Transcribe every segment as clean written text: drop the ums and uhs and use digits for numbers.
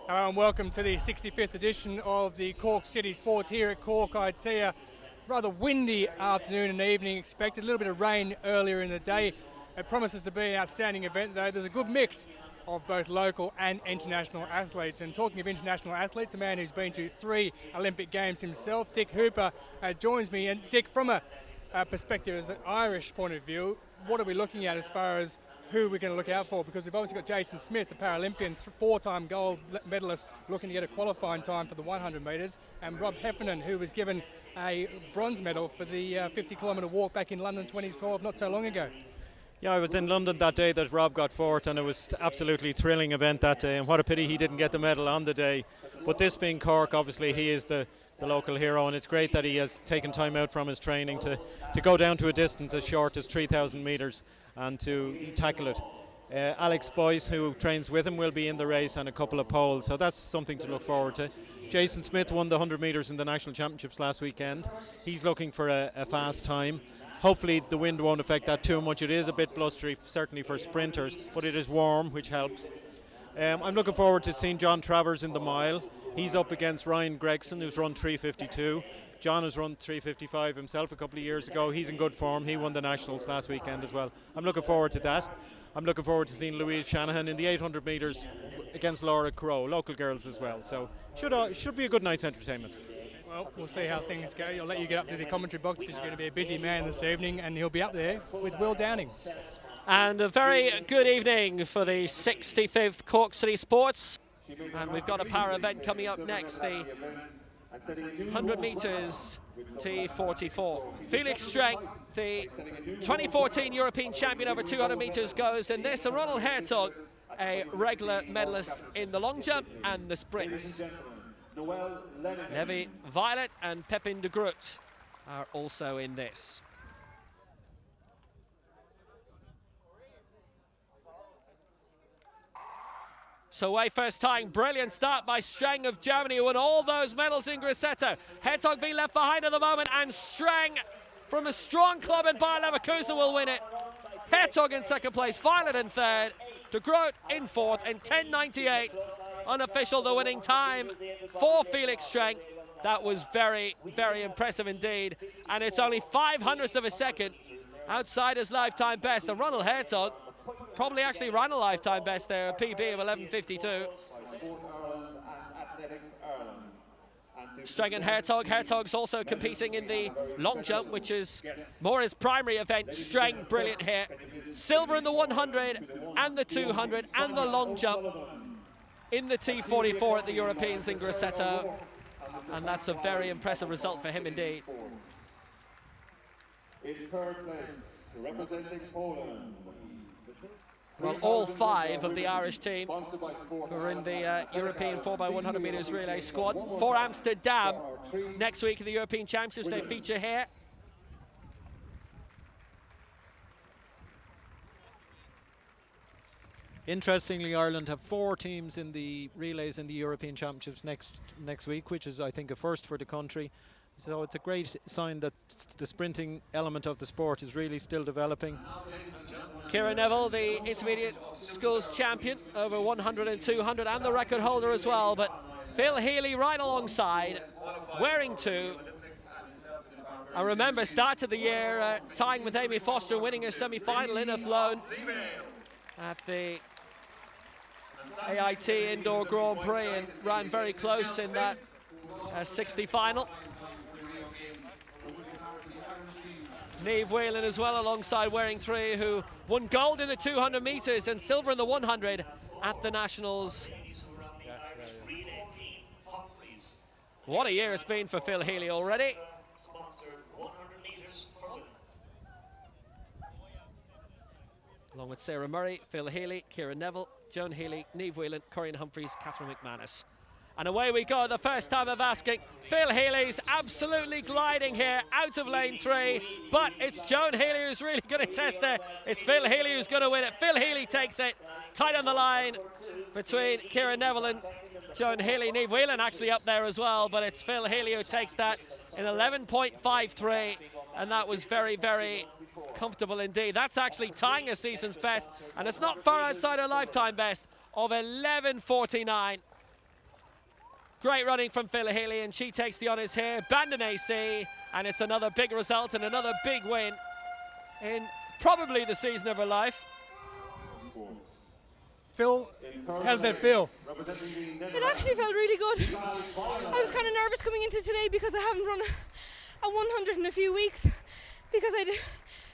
Hello and welcome to the 65th edition of the Cork City Sports here at Cork. I tell you, rather windy afternoon and evening expected. A little bit of rain earlier in the day. It promises to be an outstanding event though. There's a good mix of both local and international athletes. And talking of international athletes, a man who's been to 3 Olympic Games himself, Dick Hooper, joins me. And Dick, from a perspective as an Irish point of view, what are we looking at as far as who we're going to look out for? Because we've obviously got Jason Smith, the Paralympian, 4-time gold medalist, looking to get a qualifying time for the 100 metres, and Rob Heffernan, who was given a bronze medal for the 50-kilometre walk back in London 2012 not so long ago. Yeah, I was in London that day that Rob got fourth, and it was absolutely thrilling event that day, and what a pity he didn't get the medal on the day. But this being Cork, obviously he is the local hero, and it's great that he has taken time out from his training to go down to a distance as short as 3,000 metres and to tackle it. Alex Boyce, who trains with him, will be in the race and a couple of poles, so that's something to look forward to. Jason Smith won the 100 metres in the National Championships last weekend. He's looking for a fast time. Hopefully the wind won't affect that too much. It is a bit blustery, certainly for sprinters, but it is warm, which helps. I'm looking forward to seeing John Travers in the mile. He's up against Ryan Gregson, who's run 3:52. John has run 3:55 himself a couple of years ago. He's in good form. He won the Nationals last weekend as well. I'm looking forward to that. I'm looking forward to seeing Louise Shanahan in the 800 metres against Laura Crowe, local girls as well. So should be a good night's entertainment. Well, we'll see how things go. I'll let you get up to the commentary box because you're going to be a busy man this evening, and he'll be up there with Will Downing. And a very good evening for the 65th Cork City Sports. And we've got a power event coming up next, the 100 metres T44. Felix Streng, the 2014 European champion over 200 metres, goes in this, and Ronald Hertog, a regular medalist in the long jump and the sprints. Levi Violet and Pepin de Groot are also in this. So away first time, brilliant start by Streng of Germany, who won all those medals in Grosseto. Hertog being left behind at the moment, and Streng from a strong club in Bayer Leverkusen will win it. Hertog in second place, Violet in third, de Groot in fourth, and 10.98 unofficial the winning time for Felix Streng. That was very, very impressive indeed, and it's only 0.05 of a second outside his lifetime best. And Ronald Hertog probably actually ran a lifetime best there, a PB of 11.52. Streng and Hertog. Hertog's also competing in the long jump, which is more his primary event. Streng, brilliant here. Silver in the 100 and the 200 and the long jump in the T44 at the Europeans in Grosseto. And that's a very impressive result for him indeed. In third place, representing Poland. Well, all 5 of the Irish team who are in the European 4x100 metres relay squad for Amsterdam next week in the European Championships. They feature here. Interestingly, Ireland have 4 teams in the relays in the European Championships next week, which is, I think, a first for the country. So it's a great sign that the sprinting element of the sport is really still developing. Ciara Neville, the intermediate schools champion over 100 and 200, and the record holder as well. But Phil Healy right alongside, wearing 2. I remember start of the year tying with Amy Foster, winning a semi-final in Athlone at the AIT Indoor Grand Prix, and ran very close in that 60 final. Niamh Whelan as well alongside wearing 3, who won gold in the 200 metres and silver in the 100 at the Nationals. What a year it's been for Phil Healy already. Along with Sarah Murray, Phil Healy, Ciara Neville, Joan Healy, Niamh Whelan, Corinne Humphreys, Catherine McManus. And away we go, the first time of asking. Phil Healy's absolutely gliding here out of lane 3, but it's Joan Healy who's really going to test there. It's Phil Healy who's going to win it. Phil Healy takes it, tight on the line between Ciara Neville and Joan Healy. Niamh Whelan actually up there as well, but it's Phil Healy who takes that in 11.53, and that was very, very comfortable indeed. That's actually tying a season's best, and it's not far outside her lifetime best of 11.49. Great running from Phil Healy, and she takes the honours here. Bandon AC, and it's another big result and another big win in probably the season of her life. Phil, how did that feel? It actually felt really good. I was kind of nervous coming into today because I haven't run a 100 in a few weeks, because I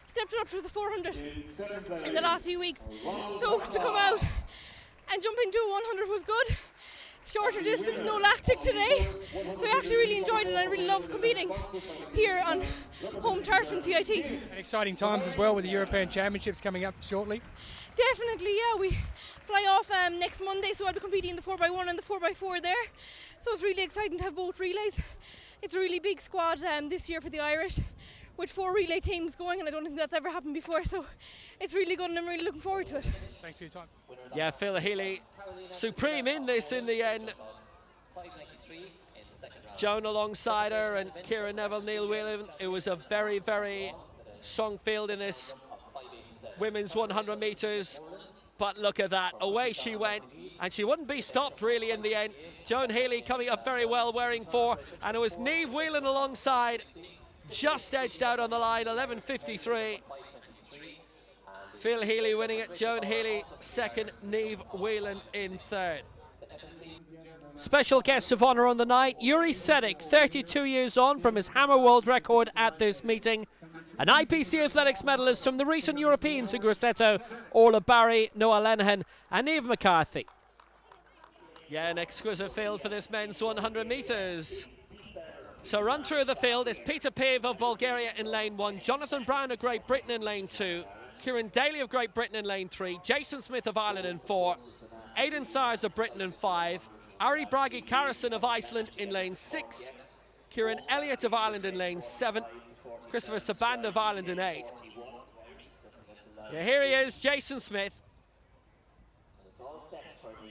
stepped it up to the 400 in the last few weeks. So to come out and jump into a 100 was good. Shorter distance, no lactic today. So I actually really enjoyed it, and I really love competing here on home turf in CIT. And exciting times as well with the European Championships coming up shortly. Definitely, yeah. We fly off next Monday, so I'll be competing in the 4x1 and the 4x4 there. So it's really exciting to have both relays. It's a really big squad this year for the Irish, with 4 relay teams going, and I don't think that's ever happened before. So it's really good, and I'm really looking forward to it. Thanks for your time. Yeah, Phil Healy, supreme in this in the end. Joan alongside her, and Kieran Neville, Neil Whelan. It was a very, very strong field in this women's 100 metres. But look at that, away she went, and she wouldn't be stopped really in the end. Joan Healy coming up very well, wearing 4, and it was Niamh Whelan alongside, just edged out on the line, 11.53. Phil Healy winning it, Joan Healy second, Niamh Whelan in third. Special guests of honour on the night, Yuri Sedik, 32 years on from his hammer world record at this meeting. An IPC Athletics medalist from the recent Europeans in Grosseto, Orla Barry, Noah Lenihan and Eve McCarthy. Yeah, an exquisite field for this men's 100 metres. So run through the field is Peter Piv of Bulgaria in lane 1, Jonathan Brown of Great Britain in lane 2, Kieran Daly of Great Britain in lane 3, Jason Smith of Ireland in 4, Aidan Sires of Britain in 5, Ari Bragi Karasson of Iceland in lane 6, Kieran Elliott of Ireland in lane 7, Christopher Saband of Ireland in 8. Yeah, here he is, Jason Smith,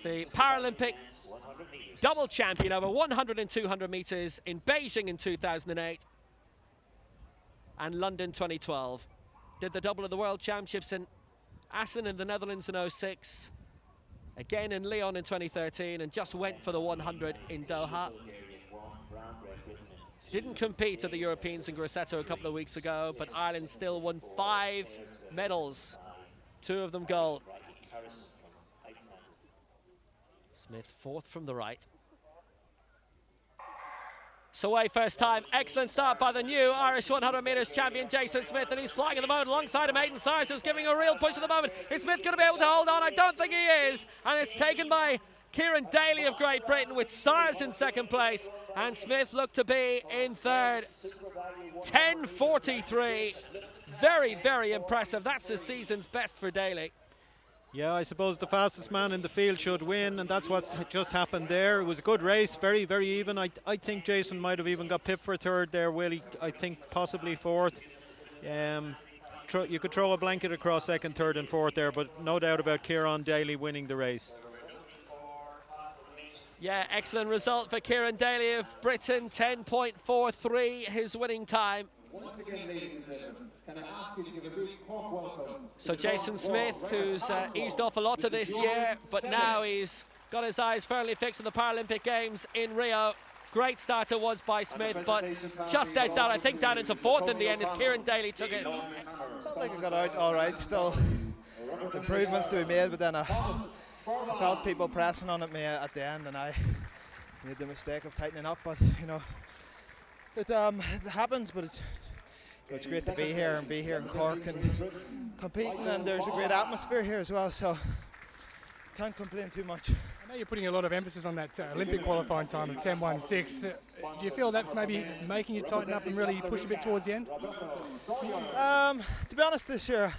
the Paralympic double champion over 100 and 200 metres in Beijing in 2008 and London 2012. Did the double of the World Championships in Assen in the Netherlands in 06, again in Lyon in 2013, and just went for the 100 in Doha. Didn't compete at the Europeans in Grosseto a couple of weeks ago, but Ireland still won 5 medals, 2 of them gold. Smith fourth from the right. So away first time, excellent start by the new Irish 100 metres champion Jason Smith, and he's flying at the moment alongside him. Aidan Sires is giving a real push at the moment. Is Smith going to be able to hold on? I don't think he is, and it's taken by Kieran Daly of Great Britain, with Sires in second place, and Smith looked to be in third. 10.43, very, very impressive. That's the season's best for Daly. Yeah, I suppose the fastest man in the field should win, and that's what's just happened there. It was a good race, very, very even. I think Jason might have even got pipped for third there, Willie. I think possibly fourth. You could throw a blanket across second, third and fourth there, but no doubt about Kieran Daly winning the race. Yeah, excellent result for Kieran Daly of Britain, 10.43, his winning time. Once again, ladies and gentlemen, can I ask you to give a big Cork welcome? So Jason Smith, who's eased off a lot of this year, but now he's got his eyes firmly fixed on the Paralympic Games in Rio. Great starter was by Smith, but just edged out, I think, down into fourth in the end as Kieran Daly took it. Felt like I got out all right, still improvements to be made, but then I felt people pressing on at me at the end, and I made the mistake of tightening up. But you know, it happens. But it's great to be here and be here in Cork and competing, and there's a great atmosphere here as well, so can't complain too much. I know you're putting a lot of emphasis on that Olympic qualifying time of 10.16. Do you feel that's maybe making you tighten up and really push a bit towards the end? To be honest, this year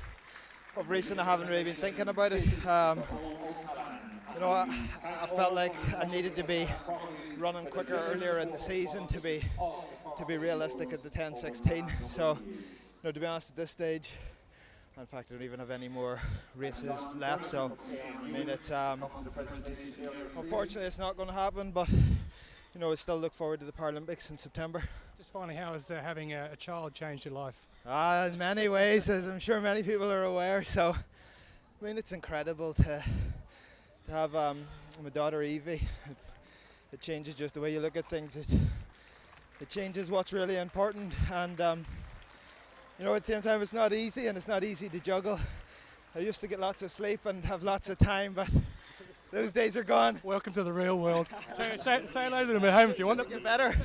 of recent I haven't really been thinking about it. You know, I felt like I needed to be running quicker earlier in the season to be realistic at the 10.16. So, you know, to be honest, at this stage, in fact, I don't even have any more races left. So, I mean, it's unfortunately it's not going to happen, but you know, I still look forward to the Paralympics in September. Just finally, how has having a child changed your life? In many ways, as I'm sure many people are aware. So, I mean, it's incredible to have my daughter Evie. it changes just the way you look at things. It changes what's really important, and you know, at the same time, it's not easy, and it's not easy to juggle. I used to get lots of sleep and have lots of time, but those days are gone. Welcome to the real world. Say hello to them at home if you want. Does it get better?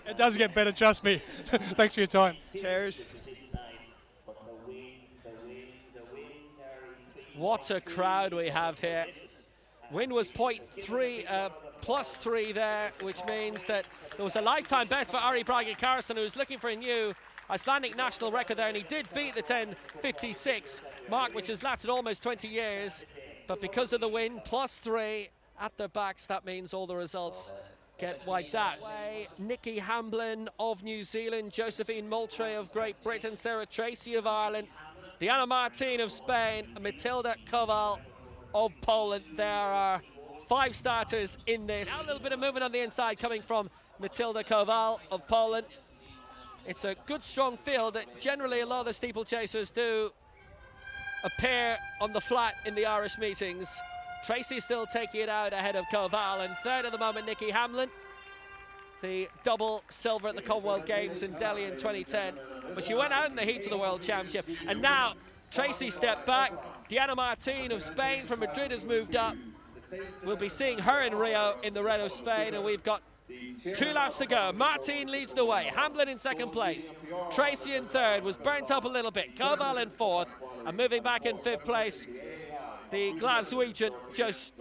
It does get better, trust me. Thanks for your time. Cheers. What a crowd we have here. Wind was +3 there, which means that there was a lifetime best for Ari Bragi Carson, who was looking for a new Icelandic national record there, and he did beat the 10:56 mark, which has lasted almost 20 years. But because of the wind, +3 at their backs, that means all the results get wiped out. Nikki Hamblin of New Zealand, Josephine Moultrie of Great Britain, Sarah Tracy of Ireland, Diana Martin of Spain, and Matilda Koval of Poland. There are 5 starters in this. Now a little bit of movement on the inside coming from Matilda Koval of Poland. It's a good, strong field that generally a lot of the steeplechasers do appear on the flat in the Irish meetings. Tracy still taking it out ahead of Koval, and third at the moment, Nikki Hamlin, the double silver at the Commonwealth Games in Delhi in 2010. But she went out in the heat of the World Championship, and now Tracy stepped back. Diana Martin of Spain from Madrid has moved up. We'll be seeing her in Rio in the red of Spain, and we've got 2 laps to go. Martin leads the way. Hamblin in second place. Tracy in third, was burnt up a little bit. Koval in fourth, and moving back in 5th place, the Glaswegian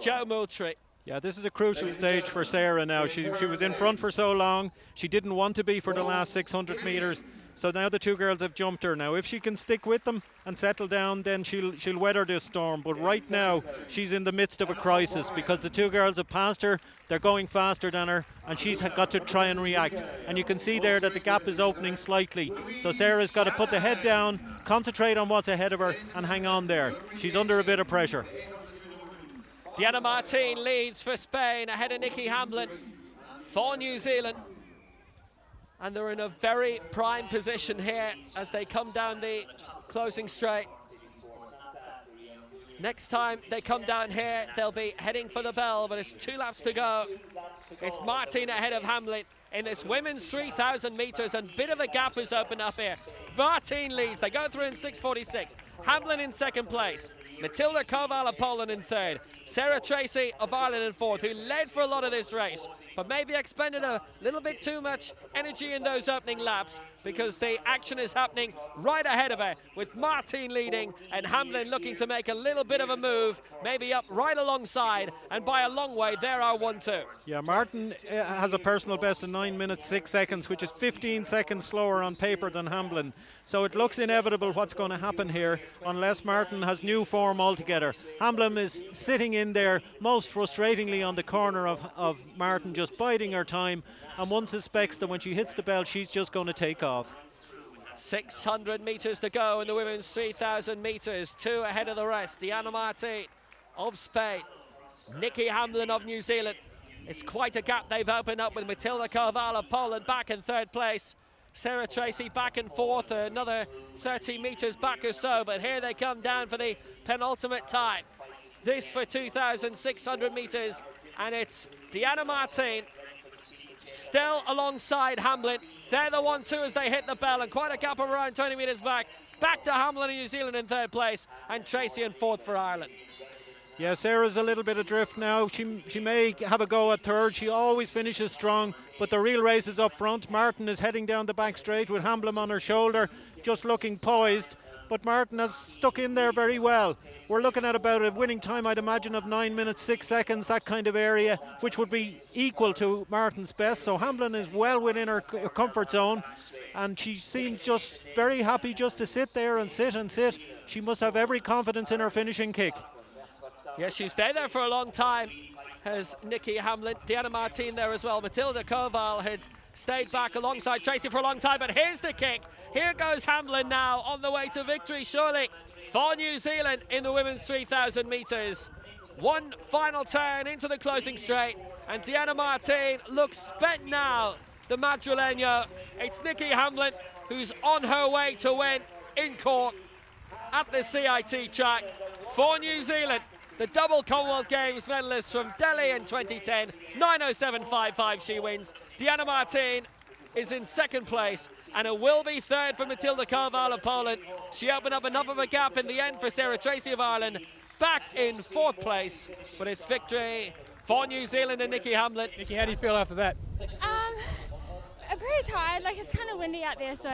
Joe Moultrie. Yeah, this is a crucial stage for Sarah now. She was in front for so long. She didn't want to be for the last 600 metres. So now the 2 girls have jumped her. Now, if she can stick with them and settle down, then she'll weather this storm. But right now, she's in the midst of a crisis because the 2 girls have passed her. They're going faster than her, and she's got to try and react. And you can see there that the gap is opening slightly. So Sarah's got to put the head down, concentrate on what's ahead of her, and hang on there. She's under a bit of pressure. Diana Martin leads for Spain ahead of Nikki Hamblin for New Zealand. And they're in a very prime position here as they come down the closing straight. Next time they come down here, they'll be heading for the bell, but it's 2 laps to go. It's Martin ahead of Hamlin in this women's 3,000 metres, and bit of a gap is opened up here. Martin leads, they go through in 6:46. Hamlin in second place. Matilda Koval of Poland in third. Sarah Tracy of Ireland in fourth, who led for a lot of this race, but maybe expended a little bit too much energy in those opening laps because the action is happening right ahead of her, with Martin leading and Hamlin looking to make a little bit of a move, maybe up right alongside, and by a long way, there are 1-2. Yeah, Martin has a personal best of 9 minutes 6 seconds, which is 15 seconds slower on paper than Hamlin. So it looks inevitable what's going to happen here unless Martin has new form altogether. Hamlin is sitting in there most frustratingly on the corner of Martin, just biding her time, and one suspects that when she hits the bell she's just going to take off. 600 metres to go in the women's 3,000 metres, 2 ahead of the rest. Diana Martin of Spain, Nikki Hamlin of New Zealand. It's quite a gap they've opened up with Matilda Koval of Poland back in third place. Sarah Tracy back and forth, another 30 metres back or so, but here they come down for the penultimate time. This for 2,600 metres, and it's Diana Martin still alongside Hamlin. They're the 1-2 as they hit the bell, and quite a gap of around 20 metres back. Back to Hamlin in New Zealand in third place, and Tracy in fourth for Ireland. Yeah, Sarah's a little bit adrift now. She may have a go at third. She always finishes strong, but the real race is up front. Martin is heading down the back straight with Hamlin on her shoulder, just looking poised. But Martin has stuck in there very well. We're looking at about a winning time, I'd imagine, of 9 minutes 6 seconds, that kind of area, which would be equal to Martin's best. So Hamlin is well within her comfort zone, and she seems just very happy just to sit there and sit and sit. She must have every confidence in her finishing kick. Yes, she stayed there for a long time, has Nikki Hamlin. Diana Martin there as well. Matilda Koval had stayed back alongside Tracy for a long time, but here's the kick. Here goes Hamlin now on the way to victory, surely, for New Zealand in the women's 3,000 metres. One final turn into the closing straight, and Diana Martin looks spent now, the Madrileño. It's Nikki Hamlin who's on her way to win in Cork at the CIT track for New Zealand. the double Commonwealth Games medalist from Delhi in 2010. 9:07.55 she wins. Diana Martin is in second place, and it will be third for Matilda Koval of Poland. She opened up enough of a gap in the end for Sarah Tracy of Ireland, back in fourth place, but it's victory for New Zealand and Nikki Hamlin. Nikki, how do you feel after that? I'm pretty tired, like it's kind of windy out there, so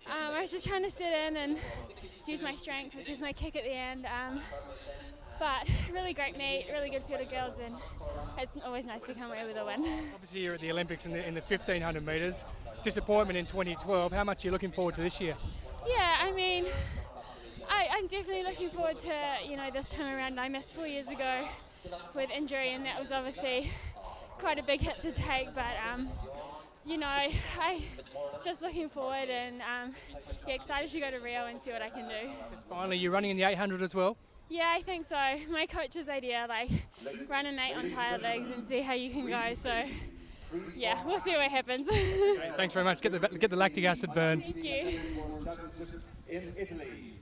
I was just trying to sit in and use my strength, which is my kick at the end. But really great meet, really good field of girls, and it's always nice to come away with a win. Obviously you're at the Olympics in the 1500 metres. Disappointment in 2012. How much are you looking forward to this year? Yeah, I mean, I'm definitely looking forward to, this time around. I missed 4 years ago with injury, and that was obviously quite a big hit to take, but I just looking forward and excited to go to Rio and see what I can do. Just finally, you're running in the 800 as well? Yeah, I think so. My coach's idea, run an 8 on tired legs and see how you can go. So, yeah, we'll see what happens. Great, thanks very much. Get the lactic acid burn. Thank you. In Italy.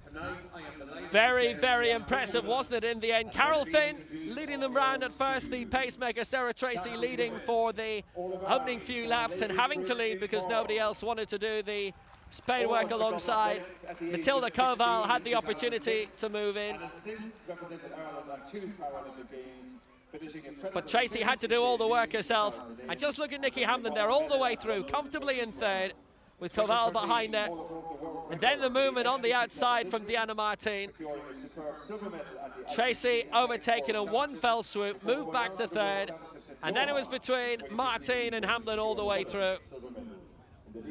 Tonight, I am delighted. Very, very impressive, wasn't it, in the end? Carol Finn leading them round at first, the pacemaker Sarah Tracy leading for the opening few laps and having to lead because nobody else wanted to do the Spain work alongside. Matilda Koval had the opportunity to move in, but Tracy had to do all the work herself. And just look at Nikki Hamlin there all the way through, comfortably in third, with Koval behind her. And then the movement on the outside from Diana Martin. Tracy overtaken in one fell swoop, moved back to third. And then it was between Martin and Hamlin all the way through.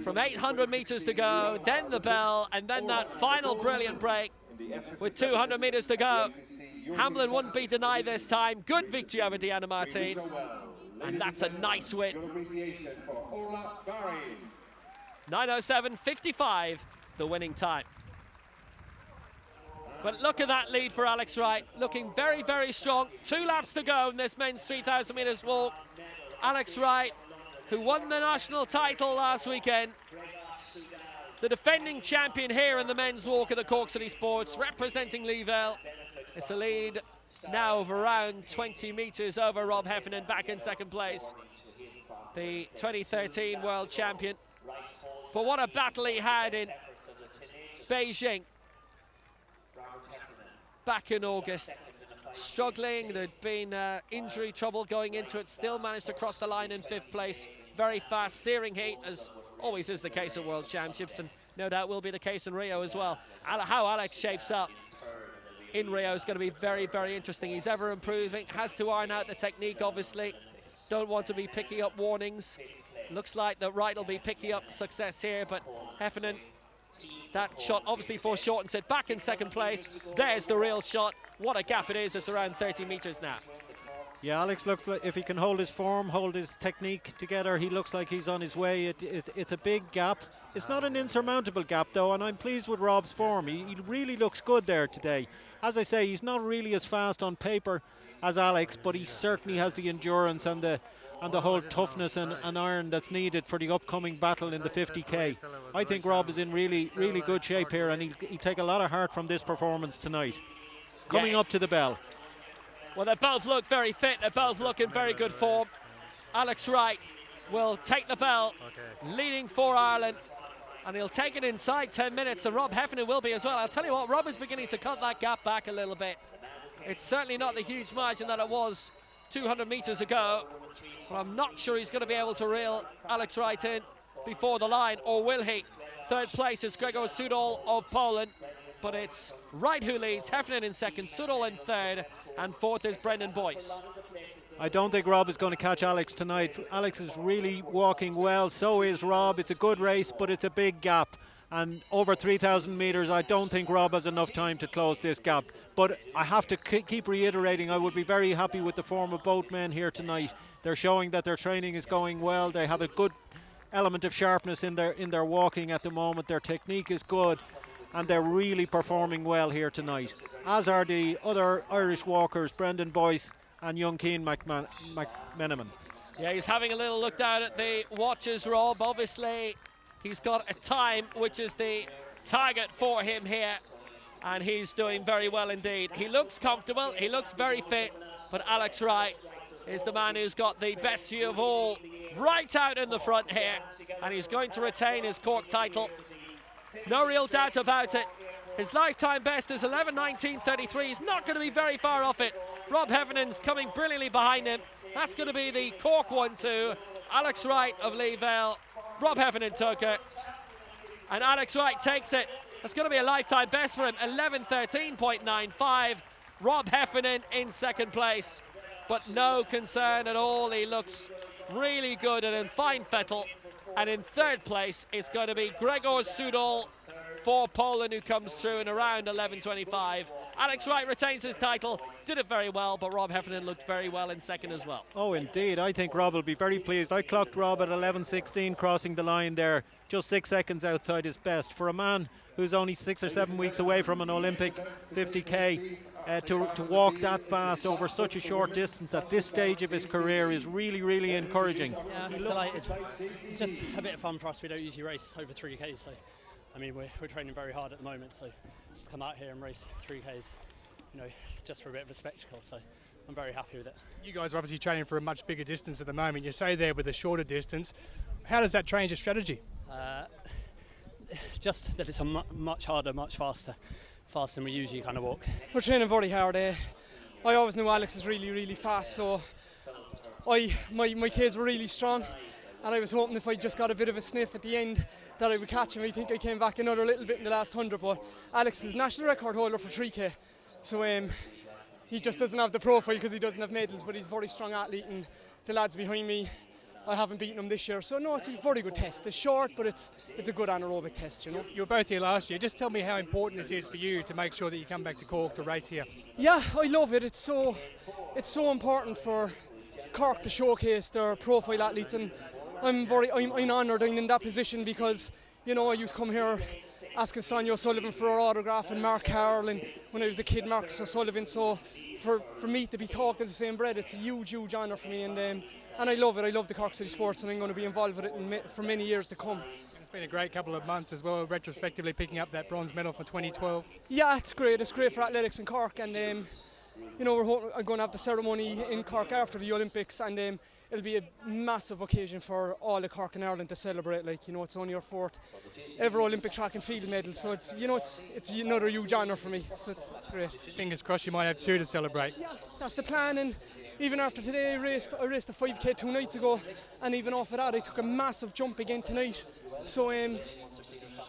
From 800 metres to go, then the bell, and then that final brilliant break with 200 metres to go. Hamlin wouldn't be denied this time. Good victory over Diana Martin. And that's a nice win. 9:07.55, the winning time. But look at that lead for Alex Wright, looking very, very strong. 2 laps to go in this men's 3,000 metres walk. Alex Wright, who won the national title last weekend, the defending champion here in the men's walk at the Cork City Sports, representing Leeville. It's a lead now of around 20 metres over Rob Heffernan, back in second place, the 2013 world champion. But what a battle he had in Beijing back in August. Struggling, there'd been injury trouble going into it, still managed to cross the line in 5th place. Very fast, searing heat, as always is the case at World Championships, and no doubt will be the case in Rio as well. How Alex shapes up in Rio is going to be very, very interesting. He's ever improving, has to iron out the technique, obviously. Don't want to be picking up warnings. Looks like that Wright will be picking up success here, but Heffernan, that shot obviously foreshortens it, back in second place. There's the real shot. What a gap it is. It's around 30 metres now. Yeah, Alex looks like if he can hold his form, hold his technique together, he looks like he's on his way. It's a big gap. It's not an insurmountable gap though, and I'm pleased with Rob's form. He really looks good there today. As I say, he's not really as fast on paper as Alex, but he certainly has the endurance and the whole toughness and iron that's needed for the upcoming battle in the 50k. I think Rob is in really, really good shape here, and he'll take a lot of heart from this performance tonight. Coming up to the bell. Well, they both look very fit. They both look in very good form. Alex Wright will take the bell, leading for Ireland, and he'll take it inside 10 minutes, and Rob Heffernan will be as well. I'll tell you what, Rob is beginning to cut that gap back a little bit. It's certainly not the huge margin that it was 200 metres ago, but I'm not sure he's going to be able to reel Alex Wright in before the line, or will he? Third place is Gregor Sudol of Poland, but it's Wright who leads, Heffernan in second, Sudol in third, and fourth is Brendan Boyce. I don't think Rob is going to catch Alex tonight. Alex is really walking well, so is Rob. It's a good race, but it's a big gap. And over 3,000 metres, I don't think Rob has enough time to close this gap. But I have to keep reiterating, I would be very happy with the form of both men here tonight. They're showing that their training is going well. They have a good element of sharpness in their walking at the moment. Their technique is good, and they're really performing well here tonight, as are the other Irish walkers, Brendan Boyce and young Cian McMenamin. Yeah, he's having a little look down at the watches, Rob. Obviously, he's got a time which is the target for him here. and he's doing very well indeed. He looks comfortable, he looks very fit, but Alex Wright is the man who's got the best view of all, right out in the front here, and he's going to retain his Cork title. No real doubt about it. His lifetime best is 11:19.33. He's not going to be very far off it. Rob Heffernan's coming brilliantly behind him. That's going to be the Cork 1-2. Alex Wright of Lee Vale, Rob Heffernan took it, and Alex Wright takes it. That's going to be a lifetime best for him, 11:13.95. Rob Heffernan in second place, but no concern at all. He looks really good and in fine fettle. And in third place, it's going to be Gregor Sudol for Poland, who comes through in around 11:25. Alex Wright retains his title, did it very well, but Rob Heffernan looked very well in second as well. Oh, indeed. I think Rob will be very pleased. I clocked Rob at 11:16 crossing the line there, just 6 seconds outside his best. For a man who's only 6 or 7 weeks away from an Olympic 50k, to walk that fast over such a short distance at this stage of his career is really, really encouraging. Yeah, delighted. It's just a bit of fun for us. We don't usually race over 3Ks, so I mean we're training very hard at the moment, so just to come out here and race 3Ks, you know, just for a bit of a spectacle. So I'm very happy with it. You guys are obviously training for a much bigger distance at the moment. You say there with a shorter distance. How does that change your strategy? Just that it's a much harder, much faster than we usually kind of walk. We're training very hard. I always knew Alex was really, really fast, so my kids were really strong, and I was hoping if I just got a bit of a sniff at the end that I would catch him. I think I came back another little bit in the last 100, but Alex is national record holder for 3K, so he just doesn't have the profile because he doesn't have medals, but he's a very strong athlete, and the lads behind me, I haven't beaten him this year, so no, it's a very good test. It's short, but it's a good anaerobic test, you know. You were both here last year. Just tell me how important this is for you to make sure that you come back to Cork to race here. Yeah, I love it. It's so important for Cork to showcase their profile athletes, and I'm honoured I'm in that position because, you know, I used to come here asking Sonia O'Sullivan for her autograph and Mark Carroll, and when I was a kid, Marcus O'Sullivan. So for me to be talked in the same breath, it's a huge honour for me, and I love it. I love the Cork City Sports, and I'm going to be involved with it for many years to come. It's been a great couple of months as well, retrospectively picking up that bronze medal for 2012. Yeah, it's great. It's great for athletics in Cork, and you know, I'm going to have the ceremony in Cork after the Olympics, and it'll be a massive occasion for all of Cork and Ireland to celebrate. Like, you know, it's only our 4th ever Olympic track and field medal, so it's, you know, it's another huge honour for me. So it's great. Fingers crossed you might have 2 to celebrate. Yeah, that's the plan. And even after today, I raced a 5k 2 nights ago, and even off of that, I took a massive jump again tonight. So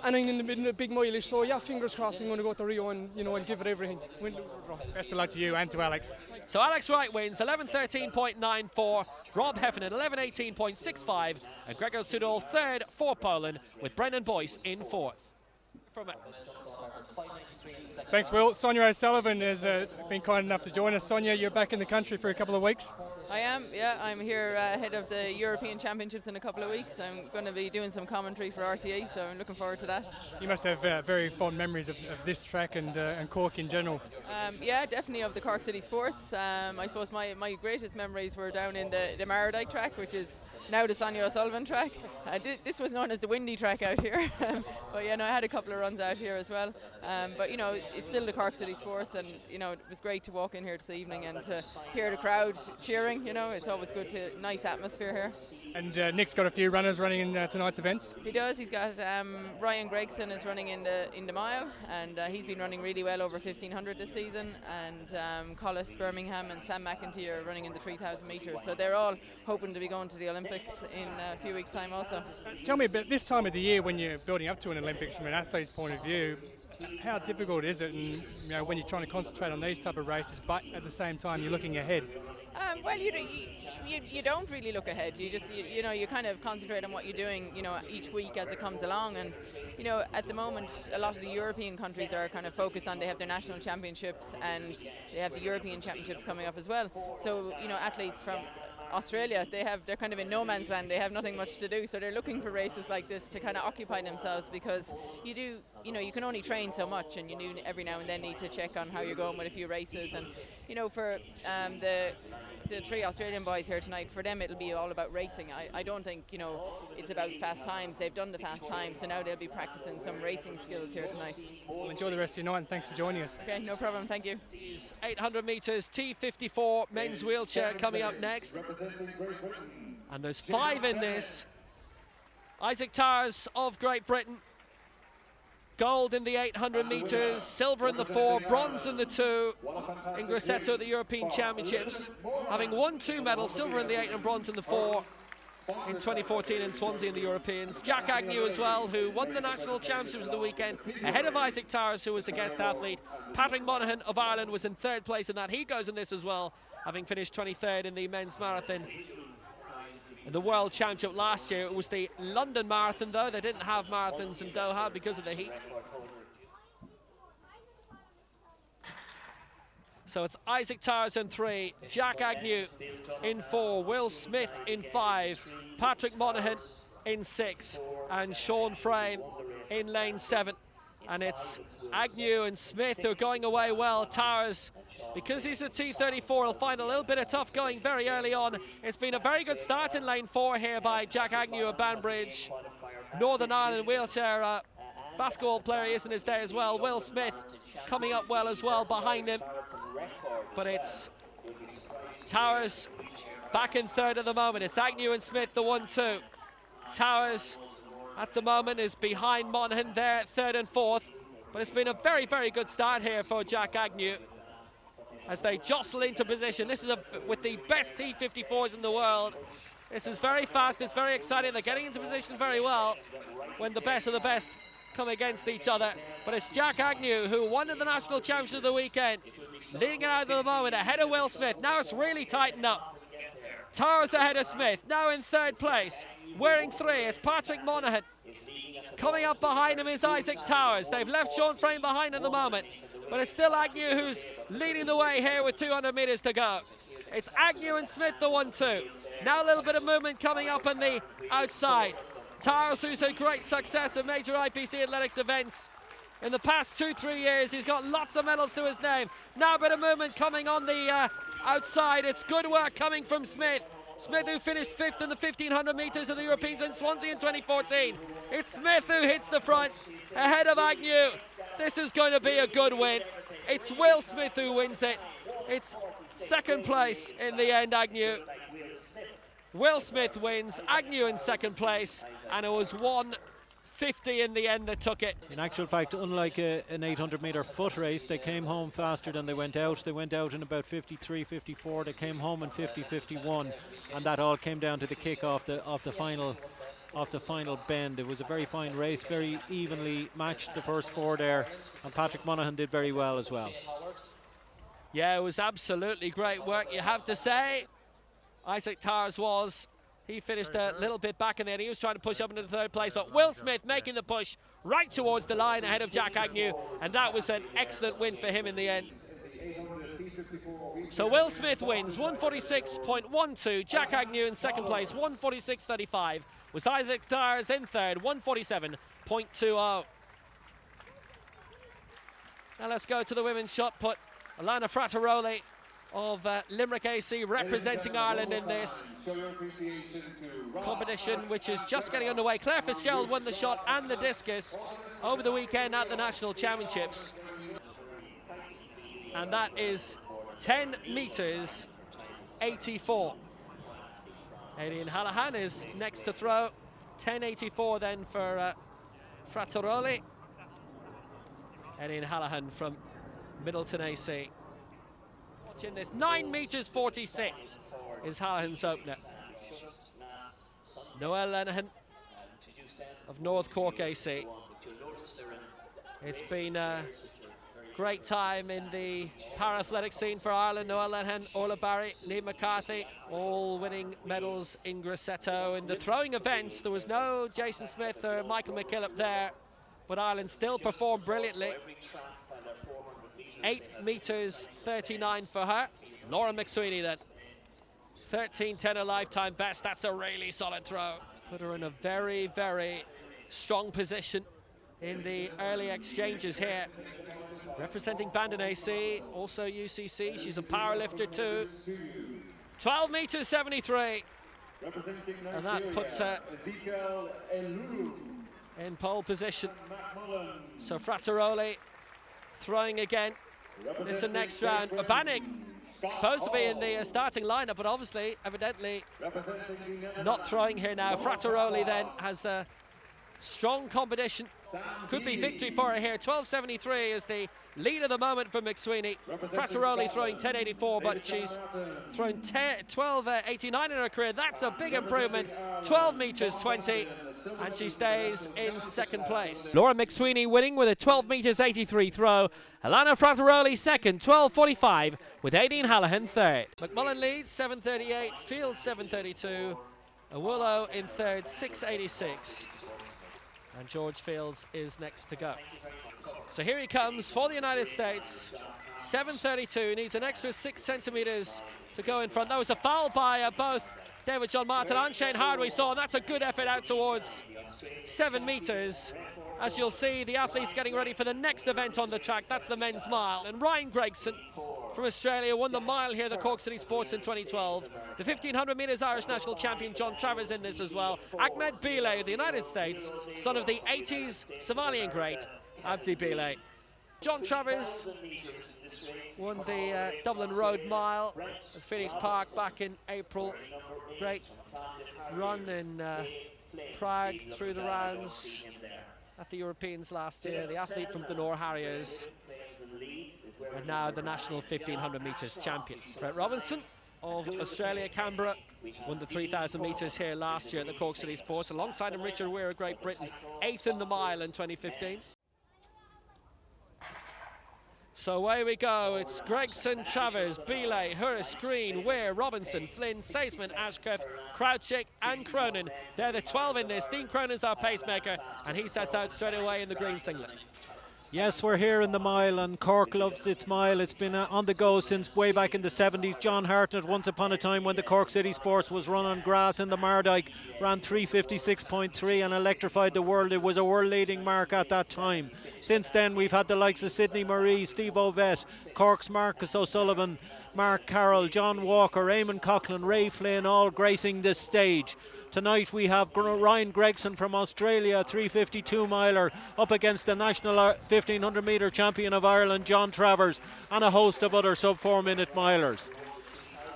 and I'm in the big mileage. So yeah, fingers crossed, I'm going to go to Rio, and you know, I'll give it everything. Win, lose or draw. Best of luck to you and to Alex. So Alex Wright wins 11:13.94, Rob Heffernan 11:18.65, and Gregor Sudol third for Poland, with Brendan Boyce in fourth. Thanks, Will. Sonia O'Sullivan has been kind enough to join us. Sonia, you're back in the country for a couple of weeks. I am, yeah. I'm here ahead of the European Championships in a couple of weeks. I'm going to be doing some commentary for RTE, so I'm looking forward to that. You must have very fond memories of this track and Cork in general. Yeah, definitely of the Cork City Sports. I suppose my greatest memories were down in the Mardyke track, which is now the Sonia O'Sullivan track. This was known as the windy track out here. But yeah, no, I had a couple of runs out here as well. But you know, it's still the Cork City Sports, and you know, it was great to walk in here this evening and to hear the crowd cheering. You know, it's always good to nice atmosphere here. And Nick's got a few runners running in tonight's events. He does. He's got Ryan Gregson is running in the mile, and he's been running really well over 1500 this season. And Collis Birmingham and Sam McIntyre are running in the 3000 metres. So they're all hoping to be going to the Olympics in a few weeks' time also. Tell me about this time of the year when you're building up to an Olympics from an athlete's point of view. How difficult is it, and you know, when you're trying to concentrate on these type of races, but at the same time you're looking ahead? Well, you don't really look ahead. You just you know, you kind of concentrate on what you're doing, you know, each week as it comes along. And you know, at the moment, a lot of the European countries are kind of focused on, they have their national championships and they have the European championships coming up as well. So you know, athletes from Australia, they're kind of in no man's land. They have nothing much to do, so they're looking for races like this to kind of occupy themselves, because you can only train so much, and you do every now and then need to check on how you're going with a few races. And for the 3 Australian boys here tonight, for them it'll be all about racing. I don't think it's about fast times. They've done the fast times, so now they'll be practicing some racing skills here tonight. Well, enjoy the rest of your night, and thanks for joining us. Okay, no problem, thank you. 800 metres T54 men's wheelchair coming up next, and there's 5 in this. Isaac Towers of Great Britain, gold in the 800 metres, silver in the 4, bronze in the 2 in Grosseto at the European Championships, having won 2 medals, silver in the 8 and bronze in the 4 in 2014 in Swansea in the Europeans. Jack Agnew as well, who won the national championships of the weekend ahead of Isaac Towers, who was the guest athlete. Patrick Monaghan of Ireland was in 3rd place in that. He goes in this as well, having finished 23rd in the men's marathon in the World Championship last year. It was the London Marathon, though. They didn't have marathons in Doha because of the heat. So it's Isaac Towers in 3, Jack Agnew in 4, Will Smith in 5, Patrick Monaghan in 6, and Sean Frame in lane 7. And it's Agnew and Smith who are going away well. Towers, because he's a T34, will find a little bit of tough going very early on. It's been a very good start in lane 4 here by Jack Agnew of Banbridge. Northern Ireland wheelchair basketball player, he is in his day as well. Will Smith coming up well as well behind him. But it's Towers back in 3rd at the moment. It's Agnew and Smith, the 1-2. Towers at the moment is behind Monaghan there at 3rd and 4th. But it's been a very, very good start here for Jack Agnew as they jostle into position. This is with the best T54s in the world. This is very fast, it's very exciting. They're getting into position very well when the best of the best come against each other. But it's Jack Agnew, who won in the national championship of the weekend, leading it out at the moment ahead of Will Smith. Now it's really tightened up. Towers ahead of Smith, now in 3rd place, wearing 3. It's Patrick Monaghan. Coming up behind him is Isaac Towers. They've left Sean Frame behind at the moment, but it's still Agnew who's leading the way here with 200 metres to go. It's Agnew and Smith, the 1-2. Now a little bit of movement coming up on the outside. Towers, who's had great success at major IPC athletics events in the past 2-3 years. He's got lots of medals to his name. Now a bit of movement coming on the outside. It's good work coming from Smith. Smith, who finished 5th in the 1500 metres of the Europeans in Swansea in 2014. It's Smith who hits the front ahead of Agnew. This is going to be a good win. It's Will Smith who wins it. It's 2nd place in the end, Agnew. Will Smith wins, Agnew in 2nd place, and it was 1:50 in the end that took it. In actual fact, unlike an 800 metre foot race, they came home faster than they went out. They went out in about 53, 54. They came home in 50, 51, and that all came down to the kick off the final bend. It was a very fine race, very evenly matched, the first 4 there, and Patrick Monaghan did very well as well. Yeah, it was absolutely great work, you have to say. Isaac Towers he finished a little bit back in there. He was trying to push up into the 3rd place, but Will Smith making the push right towards the line ahead of Jack Agnew, and that was an excellent win for him in the end. So Will Smith wins, 146.12. Jack Agnew in 2nd place, 146.35. Was Isaac Towers in 3rd, 147.20. Now let's go to the women's shot put. Alana Frattaroli of Limerick AC representing Ireland in this competition, which is just getting underway. Claire Fitzgerald won the shot and the discus over the weekend at the National Championships. And that is 10 metres 84. Aileen Hallahan is next to throw. 10.84 then for Frattaroli. Aileen Hallahan from Middleton AC. Watching this, 9 metres 46 is Hallahan's opener. Noelle Lenihan of North Cork AC. It's been a great time in the para-athletic scene for Ireland. Noelle Lenihan, Orla Barry, Niamh McCarthy, all winning medals in Grosseto. In the throwing events, there was no Jason Smith or Michael McKillop there, but Ireland still performed brilliantly. 8 metres 39 for her. Laura McSweeney then. 13.10 a lifetime best. That's a really solid throw. Put her in a very, very strong position in the early exchanges here. Representing Bandon AC, also UCC. She's a powerlifter too. 12 meters 73. And that puts her in pole position. So Frattaroli throwing again. This is next round. Urbanik supposed to be in the starting lineup, but obviously, evidently, not throwing here now. Frattaroli then has a strong competition. Could be victory for her here. 12.73 is the lead of the moment for McSweeney. Frattaroli throwing 10.84, but she's thrown 12.89 in her career. That's a big improvement. 12 meters 20, and she stays in second place. Laura McSweeney winning with a 12 meters 83 throw. Alana Frattaroli second, 12.45, with Aideen Hallahan third. McMullen leads 7.38, Field 7.32, Awulo in third 6.86. And George Fields is next to go. So here he comes for the United States. 7.32, needs an extra 6 centimeters to go in front. That was a foul by both David John Martin and Shane Hard we saw, and that's a good effort out towards 7 meters. As you'll see, the athletes getting ready for the next event on the track. That's the men's mile. And Ryan Gregson from Australia won the mile here at the Cork City Sports in 2012. The 1500 metres Irish national champion John Travers in this as well. Ahmed Bile of the United States, son of the 80s Somalian great Abdi Bile. John Travers won the Dublin Road Mile at Phoenix Park back in April. Great run in Prague through the rounds at the Europeans last year. The athlete from Dunor Harriers, and now the national 1500 metres champion. Brett Robinson of Australia, Canberra, won the 3000 metres here last year at the Cork City Sports. Alongside him, Richard Weir of Great Britain, 8th in the mile in 2015. So away we go. It's Gregson, Travers, Bile, Hurst, Green, Weir, Robinson, Flynn, Seisman, Ashcroft, Crouchick and Cronin. They're the 12 in this. Dean Cronin's our pacemaker, and he sets out straight away in the green singlet. Yes, we're here in the mile, and Cork loves its mile. It's been on the go since way back in the 70s. John Hartnett, once upon a time when the Cork City Sports was run on grass in the Mardyke, ran 3:56.3 and electrified the world. It was a world-leading mark at that time. Since then, we've had the likes of Sidney Marie, Steve Ovett, Cork's Marcus O'Sullivan, Mark Carroll, John Walker, Eamon Coughlin, Ray Flynn, all gracing this stage. Tonight we have Ryan Gregson from Australia, 3:52 miler, up against the national 1500 metre champion of Ireland, John Travers, and a host of other sub-4 minute milers.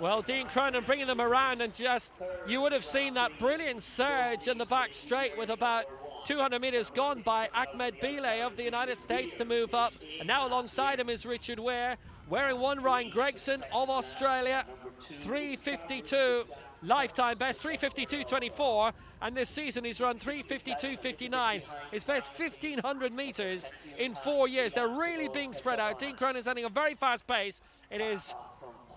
Well, Dean Cronin bringing them around, and just, you would have seen that brilliant surge in the back straight with about 200 metres gone by Ahmed Bile of the United States to move up. And now alongside him is Richard Weir, wearing one Ryan Gregson of Australia, 3:52. Lifetime best 3:52.24, and this season he's run 3:52.59, his best 1500 metres in 4 years. They're really being spread out. Dean Cronin's running a very fast pace. It is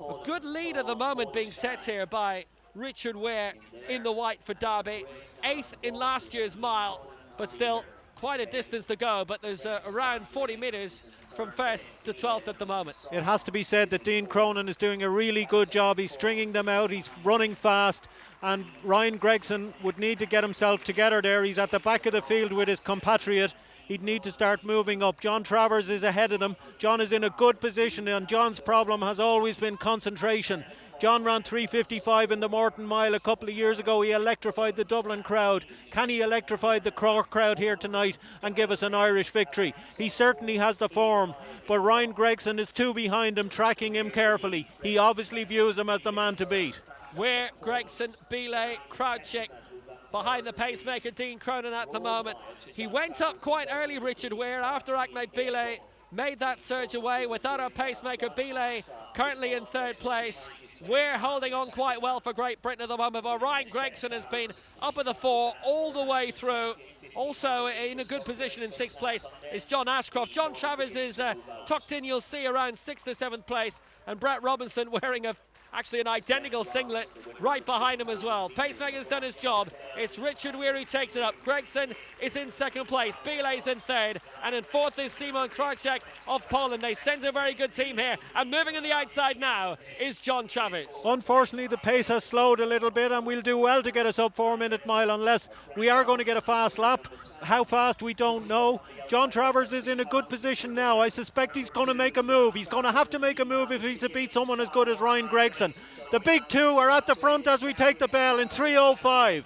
a good lead at the moment being set here by Richard Weir in the white for Derby. 8th in last year's mile, but still quite a distance to go. But there's around 40 metres from 1st to 12th at the moment. It has to be said that Dean Cronin is doing a really good job. He's stringing them out, he's running fast, and Ryan Gregson would need to get himself together there. He's at the back of the field with his compatriot. He'd need to start moving up. John Travers is ahead of them. John is in a good position, and John's problem has always been concentration. John ran 3:55 in the Morton Mile a couple of years ago. He electrified the Dublin crowd. Can he electrify the Cork crowd here tonight and give us an Irish victory? He certainly has the form, but Ryan Gregson is two behind him, tracking him carefully. He obviously views him as the man to beat. Weir, Gregson, Bile, Crouchick behind the pacemaker Dean Cronin at the moment. He went up quite early, Richard Weir, after Ahmed Bile made that surge away. Without our pacemaker, Bile currently in 3rd place. We're holding on quite well for Great Britain at the moment, but Ryan Gregson has been up at the 4 all the way through. Also in a good position in 6th place is John Ashcroft. John Travers is tucked in, you'll see, around 6th or 7th place, and Brett Robinson wearing actually an identical singlet right behind him as well. Pacemaker's done his job. It's Richard Weir who takes it up. Gregson is in second place. Bielej's in third. And in fourth is Simon Krajcek of Poland. They send a very good team here. And moving on the outside now is John Travis. Unfortunately, the pace has slowed a little bit, and we'll do well to get a sub 4 minute mile unless we are going to get a fast lap. How fast, we don't know. John Travers is in a good position now. I suspect he's going to make a move. He's going to have to make a move if he's to beat someone as good as Ryan Gregson. The big two are at the front as we take the bell in 3:05.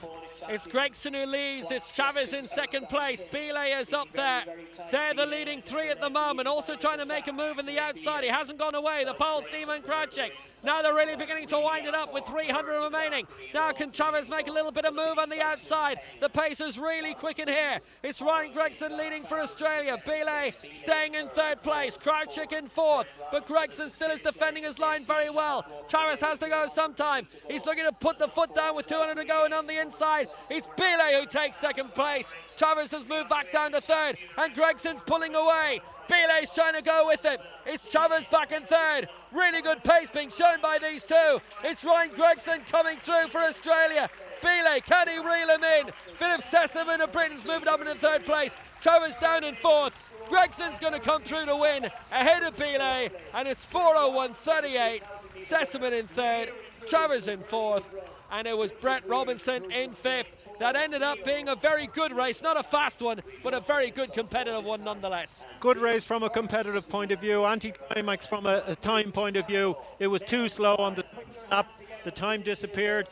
It's Gregson who leads. It's Travis in second place. Bielej is up there. They're the leading three at the moment. Also trying to make a move on the outside. He hasn't gone away. The Pole, Simon Krajcek. Now they're really beginning to wind it up with 300 remaining. Now can Travis make a little bit of move on the outside? The pace is really quick in here. It's Ryan Gregson leading for Australia. Bielej staying in third place. Krajcek in fourth. But Gregson still is defending his line very well. Travis has to go sometime. He's looking to put the foot down with 200 to go, and on the inside it's Bielej who takes second place. Travis has moved back down to third, and Gregson's pulling away. Bielej's trying to go with it. It's Travis back in third. Really good pace being shown by these two. It's Ryan Gregson coming through for Australia. Bielej, can he reel him in? Philip Sesseman of Britain's moving up into third place. Travis down in fourth. Gregson's going to come through to win ahead of Bielej, and it's 4:01:38. Sesseman in third, Travis in fourth, and it was Brett Robinson in fifth. That ended up being a very good race, not a fast one, but a very good competitive one nonetheless. Good race from a competitive point of view, anti-climax from a time point of view. It was too slow on the lap, the time disappeared.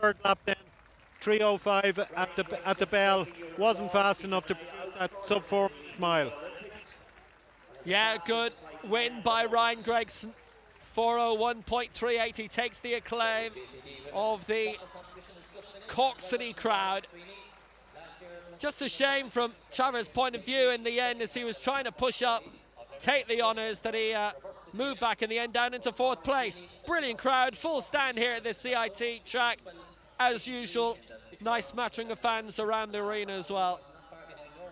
Third lap then, 3:05 at the bell, wasn't fast enough to that sub 4 mile. Yeah, good win by Ryan Gregson. 4:01.38. He takes the acclaim of the Cork City crowd. Just a shame from Travis' point of view in the end, as he was trying to push up, take the honours, that he moved back in the end down into fourth place. Brilliant crowd, full stand here at the CIT track. As usual, nice smattering of fans around the arena as well.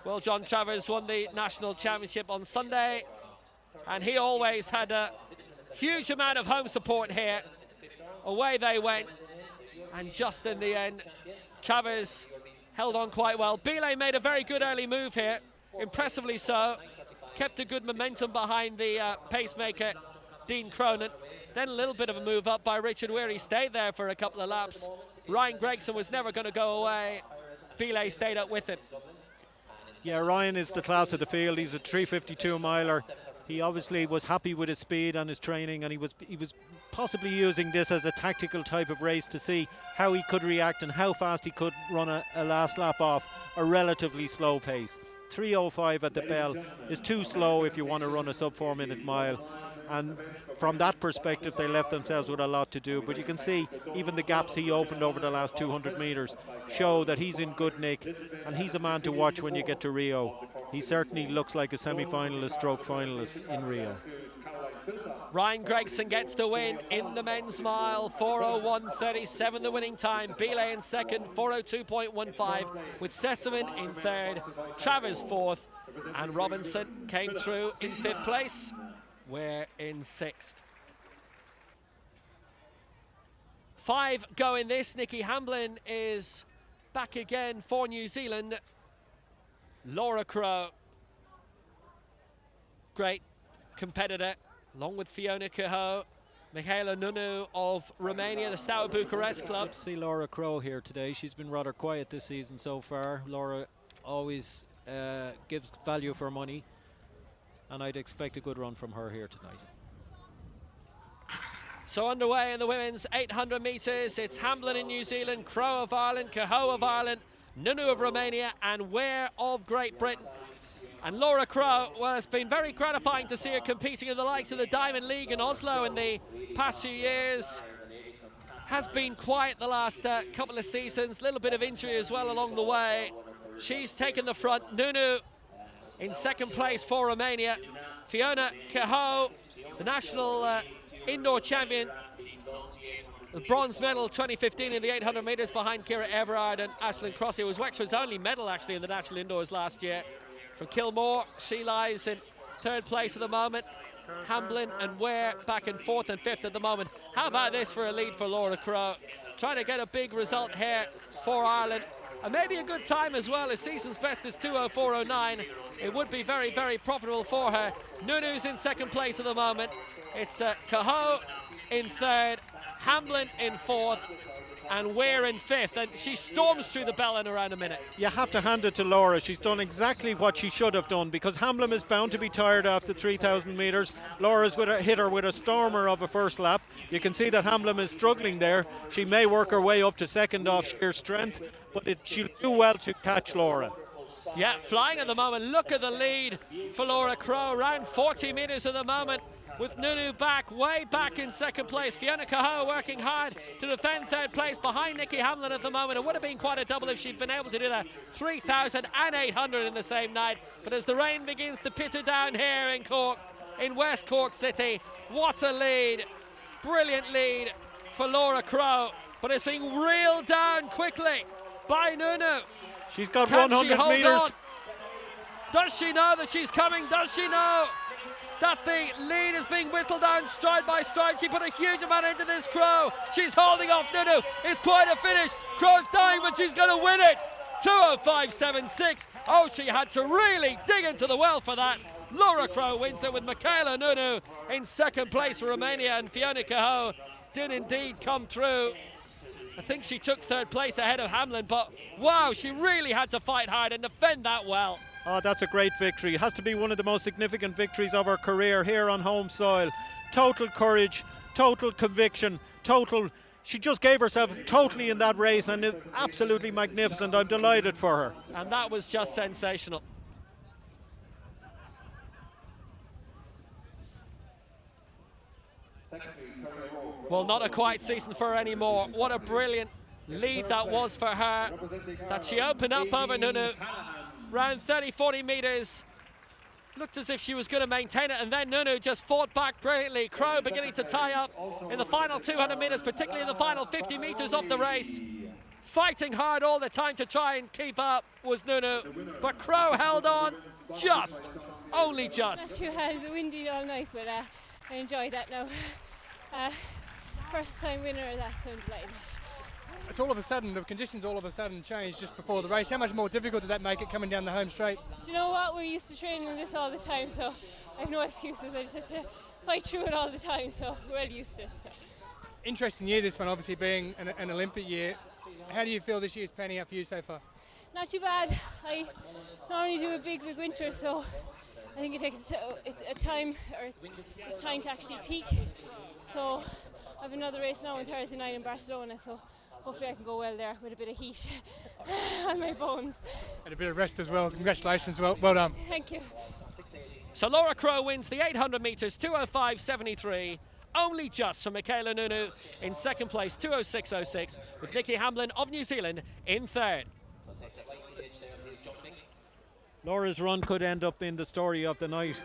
Well, John Travers won the national championship on Sunday, and he always had a huge amount of home support here. Away they went, and just in the end, Travers held on quite well. Bielej made a very good early move here, impressively so. Kept a good momentum behind the pacemaker, Dean Cronin. Then a little bit of a move up by Richard Weir. He stayed there for a couple of laps. Ryan Gregson was never going to go away. Bielej stayed up with him. Yeah, Ryan is the class of the field. He's a 3:52 miler. He obviously was happy with his speed and his training, and he was possibly using this as a tactical type of race to see how he could react and how fast he could run a last lap off a relatively slow pace. 3:05 at the bell is too slow if you want to run a sub 4 minute mile, and from that perspective they left themselves with a lot to do. But you can see even the gaps he opened over the last 200 metres show that he's in good nick, and he's a man to watch when you get to Rio. He certainly looks like a semi-finalist stroke finalist in Rio. Ryan Gregson gets the win in the men's mile. 4:01:37 the winning time. Bielej in second, 4:02.15, with Sesseman in third, Travers fourth, and Robinson came through in fifth place. We're in sixth. 5 go in this. Nikki Hamblin is back again for New Zealand. Laura Crow, great competitor, along with Fiona Cahoe, Mihaela Nunu of Romania, the Steaua Bucharest club. Good to see Laura Crow here today. She's been rather quiet this season so far. Laura always gives value for money, and I'd expect a good run from her here tonight. So underway in the women's 800 metres, it's Hamblin in New Zealand, Crow of Ireland, Cahoe of Ireland, Nunu of Romania, and Weir of Great Britain. And Laura Crow, well, it's been very gratifying to see her competing in the likes of the Diamond League in Oslo in the past few years. Has been quiet the last couple of seasons, little bit of injury as well along the way. She's taken the front. Nunu in second place for Romania. Fiona Cahoe, the national indoor champion, the bronze medal 2015 in the 800 metres behind Ciara Everard and Ashlyn Crossley. It was Wexford's only medal actually in the national indoors last year. From Kilmore, she lies in third place at the moment. Hamblin and Weir back in fourth and fifth at the moment. How about this for a lead for Laura Crow? Trying to get a big result here for Ireland. and maybe a good time as well. His season's best is 2:04.09. It would be very, very profitable for her. Nunu's in second place at the moment. It's Cahoe in third, Hamblin in fourth, and Weir in fifth, and she storms through the bell in around a minute. You have to hand it to Laura. She's done exactly what she should have done, because Hamlin is bound to be tired after 3,000 metres. Laura's hit her with a stormer of a first lap. You can see that Hamlin is struggling there. She may work her way up to second off sheer strength, but she'll do well to catch Laura. Yeah, flying at the moment. Look at the lead for Laura Crowe, around 40 metres at the moment, with Nunu way back in second place. Fiona Cahoe working hard to defend third place behind Nikki Hamlin at the moment. It would have been quite a double if she'd been able to do that. 3,800 in the same night. But as the rain begins to pitter down here in Cork, in West Cork City, what a lead. Brilliant lead for Laura Crowe. But it's being reeled down quickly by Nunu. She's got Can 100 she hold metres. on? Does she know that she's coming? Does she know that the lead is being whittled down stride by stride? She put a huge amount into this Crowe. She's holding off Nunu. It's quite a finish. Crowe's dying, but she's going to win it. 2:05.76. Oh, she had to really dig into the well for that. Laura Crowe wins it with Michaela Nunu in second place for Romania, and Fiona Cahoe did indeed come through. I think she took third place ahead of Hamlin, but wow, she really had to fight hard and defend that well. Oh, that's a great victory. It has to be one of the most significant victories of her career here on home soil. Total courage, total conviction, she just gave herself totally in that race, and it's absolutely magnificent. I'm delighted for her. And that was just sensational. Well, not a quiet season for her anymore. What a brilliant lead that was for her, that she opened up over Nunu. Around 30-40 metres. Looked as if she was going to maintain it, and then Nunu just fought back brilliantly. Crowe beginning to tie up in the final 200 metres, particularly in the final 50 metres of the race. Fighting hard all the time to try and keep up was Nunu, but Crowe held on just, only just. Not too hard. It's windy all night, but I enjoyed that now. First time winner of that, so I'm delighted. It's all of a sudden, the conditions all of a sudden changed just before the race. How much more difficult did that make it coming down the home straight? Do you know what? We're used to training this all the time, so I have no excuses. I just have to fight through it all the time, so we're well used to it. So. Interesting year, this one, obviously being an Olympic year. How do you feel this year's panning out for you so far? Not too bad. I normally do a big winter, so I think it takes it's time to actually peak. So I have another race now on Thursday night in Barcelona, so hopefully I can go well there with a bit of heat on my bones. And a bit of rest as well. Congratulations, well done. Thank you. So Laura Crowe wins the 800 metres, 2:05.73. Only just for Michaela Nunu in second place, 2:06.06, with Nikki Hamlin of New Zealand in third. Laura's run could end up being the story of the night.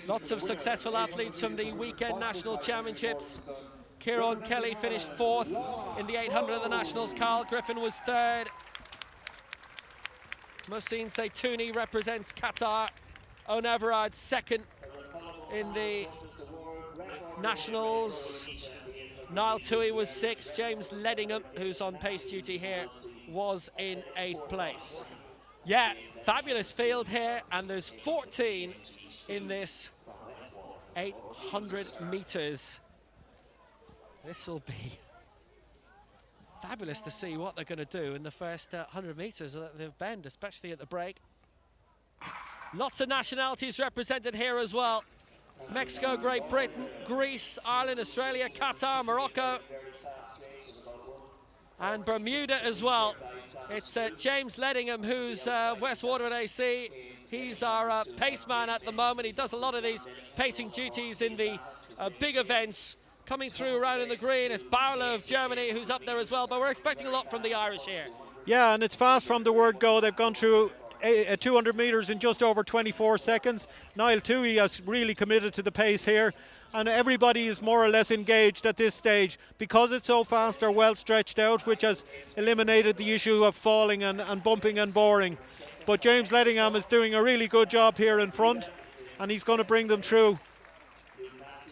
Lots of successful athletes from the weekend national championships. Kieran Kelly finished fourth in the 800 of the Nationals. Carl Griffin was third. Mohsin Zaytouni represents Qatar. Owen Everard second in the Nationals. Niall Toohey was sixth. James Ledingham, who's on pace duty here, was in eighth place. Yeah, fabulous field here, and there's 14 in this 800 metres. This will be fabulous to see what they're going to do in the first 100 metres of the bend, especially at the break. Lots of nationalities represented here as well. Mexico, Great Britain, Greece, Ireland, Australia, Qatar, Morocco, and Bermuda as well. It's James Ledingham, who's Westwater at AC. He's our pace man at the moment. He does a lot of these pacing duties in the big events. Coming through around in the green, it's Barlow of Germany who's up there as well, but we're expecting a lot from the Irish here. Yeah, and it's fast from the word go. They've gone through 200 metres in just over 24 seconds. Niall Toohey has really committed to the pace here, and everybody is more or less engaged at this stage. Because it's so fast, they're well stretched out, which has eliminated the issue of falling and bumping and boring. But James Ledingham is doing a really good job here in front, and he's going to bring them through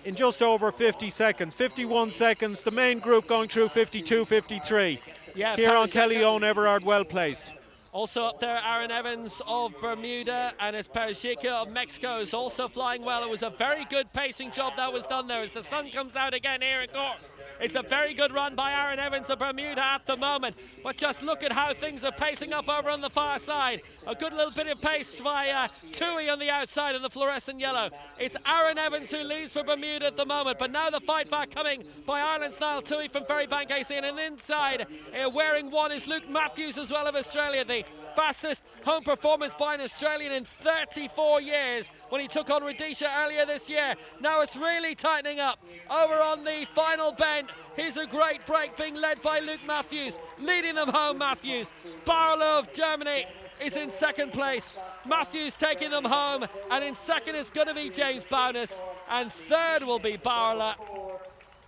in just over 50 seconds. 51 seconds, the main group going through 52, 53. Yeah, Kieran Kelly, Owen Everard well placed. Also up there, Aaron Evans of Bermuda, and Esparzica of Mexico is also flying well. It was a very good pacing job that was done there as the sun comes out again here in Cork. It's a very good run by Aaron Evans of Bermuda at the moment, but just look at how things are pacing up over on the far side. A good little bit of pace by Tui on the outside in the fluorescent yellow. It's Aaron Evans who leads for Bermuda at the moment, but now the fight back coming by Ireland's Niall Tui from Ferrybank AC, and inside wearing one is Luke Matthews as well of Australia, the fastest home performance by an Australian in 34 years when he took on Rhodesia earlier this year. Now it's really tightening up over on the final bend. Here's a great break being led by Luke Matthews, leading them home. Matthews, Barlow of Germany is in second place. Matthews taking them home, and in second is going to be James Bowness, and third will be Barlow.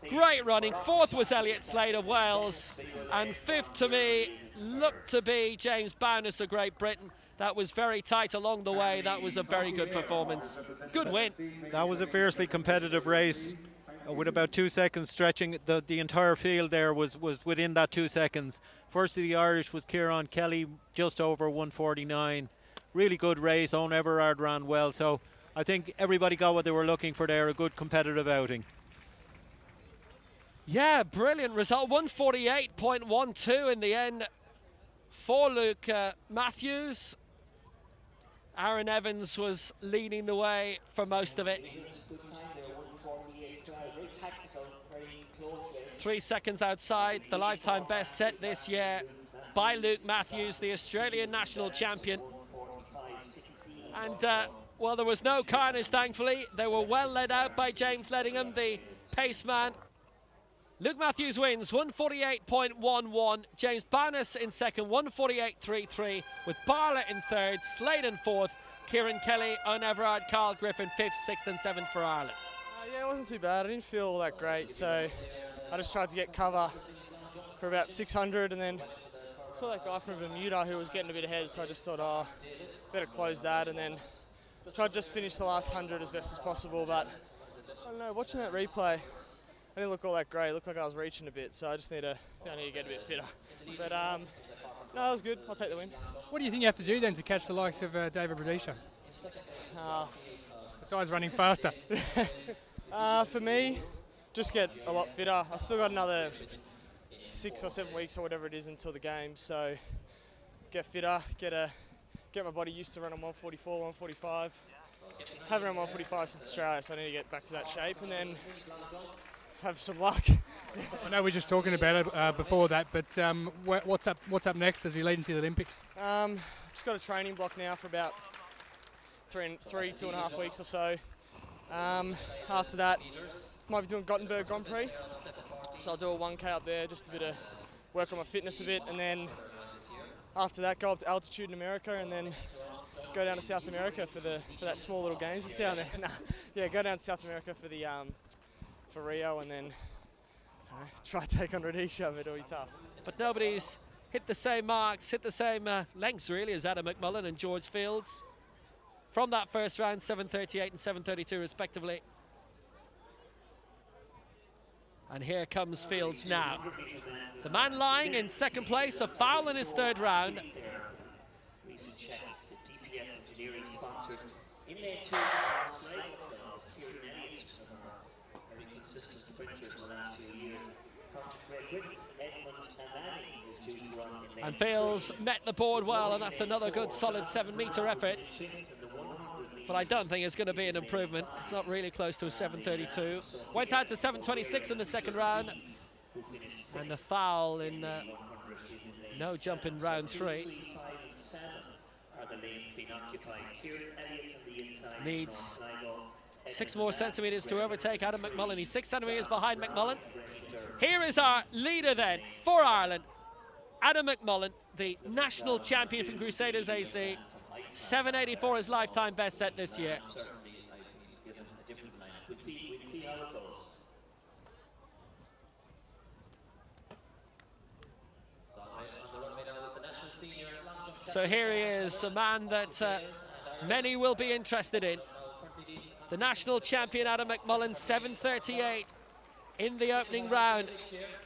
Great running. Fourth was Elliot Slade of Wales, and fifth to me looked to be James Bowness of Great Britain. That was very tight along the way. That was a very good performance. Good win. That was a fiercely competitive race with about 2 seconds stretching. The entire field there was within that 2 seconds. First of the Irish was Kieran Kelly, just over 1:49. Really good race. Owen Everard ran well. So I think everybody got what they were looking for there, a good competitive outing. Yeah, brilliant result. 148.12 in the end for Luke Matthews. Aaron Evans was leading the way for most of it. 3 seconds outside the lifetime best set this year by Luke Matthews, the Australian national champion. And well, there was no carnage, thankfully. They were well led out by James Ledingham, the pace man. Luke Matthews wins 148.11. James Bowness in second, 148.33, with Barlow in third, Slade in fourth, Kieran Kelly, Owen Everard, Carl Griffin fifth, sixth and seventh for Ireland. Yeah, it wasn't too bad. I didn't feel all that great, so I just tried to get cover for about 600, and then saw that guy from Bermuda who was getting a bit ahead, so I just thought, oh, better close that, and then tried to just finish the last 100 as best as possible. But I don't know, watching that replay, I didn't look all that great. It looked like I was reaching a bit, so I just need to get a bit fitter. But no, it was good. I'll take the win. What do you think you have to do then to catch the likes of David Rhodesia? Besides running faster. For me, just get a lot fitter. I've still got another 6 or 7 weeks or whatever it is until the game, so get fitter, get my body used to running 144, 145. Haven't run 145 since Australia, so I need to get back to that shape and then have some luck. I know we were just talking about it before that, but what's up next as you lead into the Olympics? Just got a training block now for about 2.5 weeks or so. After that, might be doing Gothenburg Grand Prix, so I'll do a 1K up there, just a bit of work on my fitness a bit, and then after that go up to altitude in America, and then go down to South America for that small little games that's down there. Yeah, go down to South America for the for Rio, and then try to take on Rhodesia, but it'll be tough. But nobody's hit the same marks, hit the same lengths really as Adam McMullen and George Fields from that first round, 7:38 and 7:32 respectively. And here comes Fields now. The man lying in second place, a foul in his third round. And Fields met the board well, and that's another good solid 7-metre effort. But I don't think it's going to be an improvement. It's not really close to a 7:32. Went out to 7:26 in the second round. And the foul in no jump in round 3. Needs 6 more centimetres to overtake Adam McMullen. He's 6 centimetres behind McMullen. Here is our leader then for Ireland. Adam McMullen, the national champion from Crusaders AC. 7:84 his lifetime best set this year. So here he is, a man that many will be interested in. The national champion Adam McMullen, 7:38 in the opening round.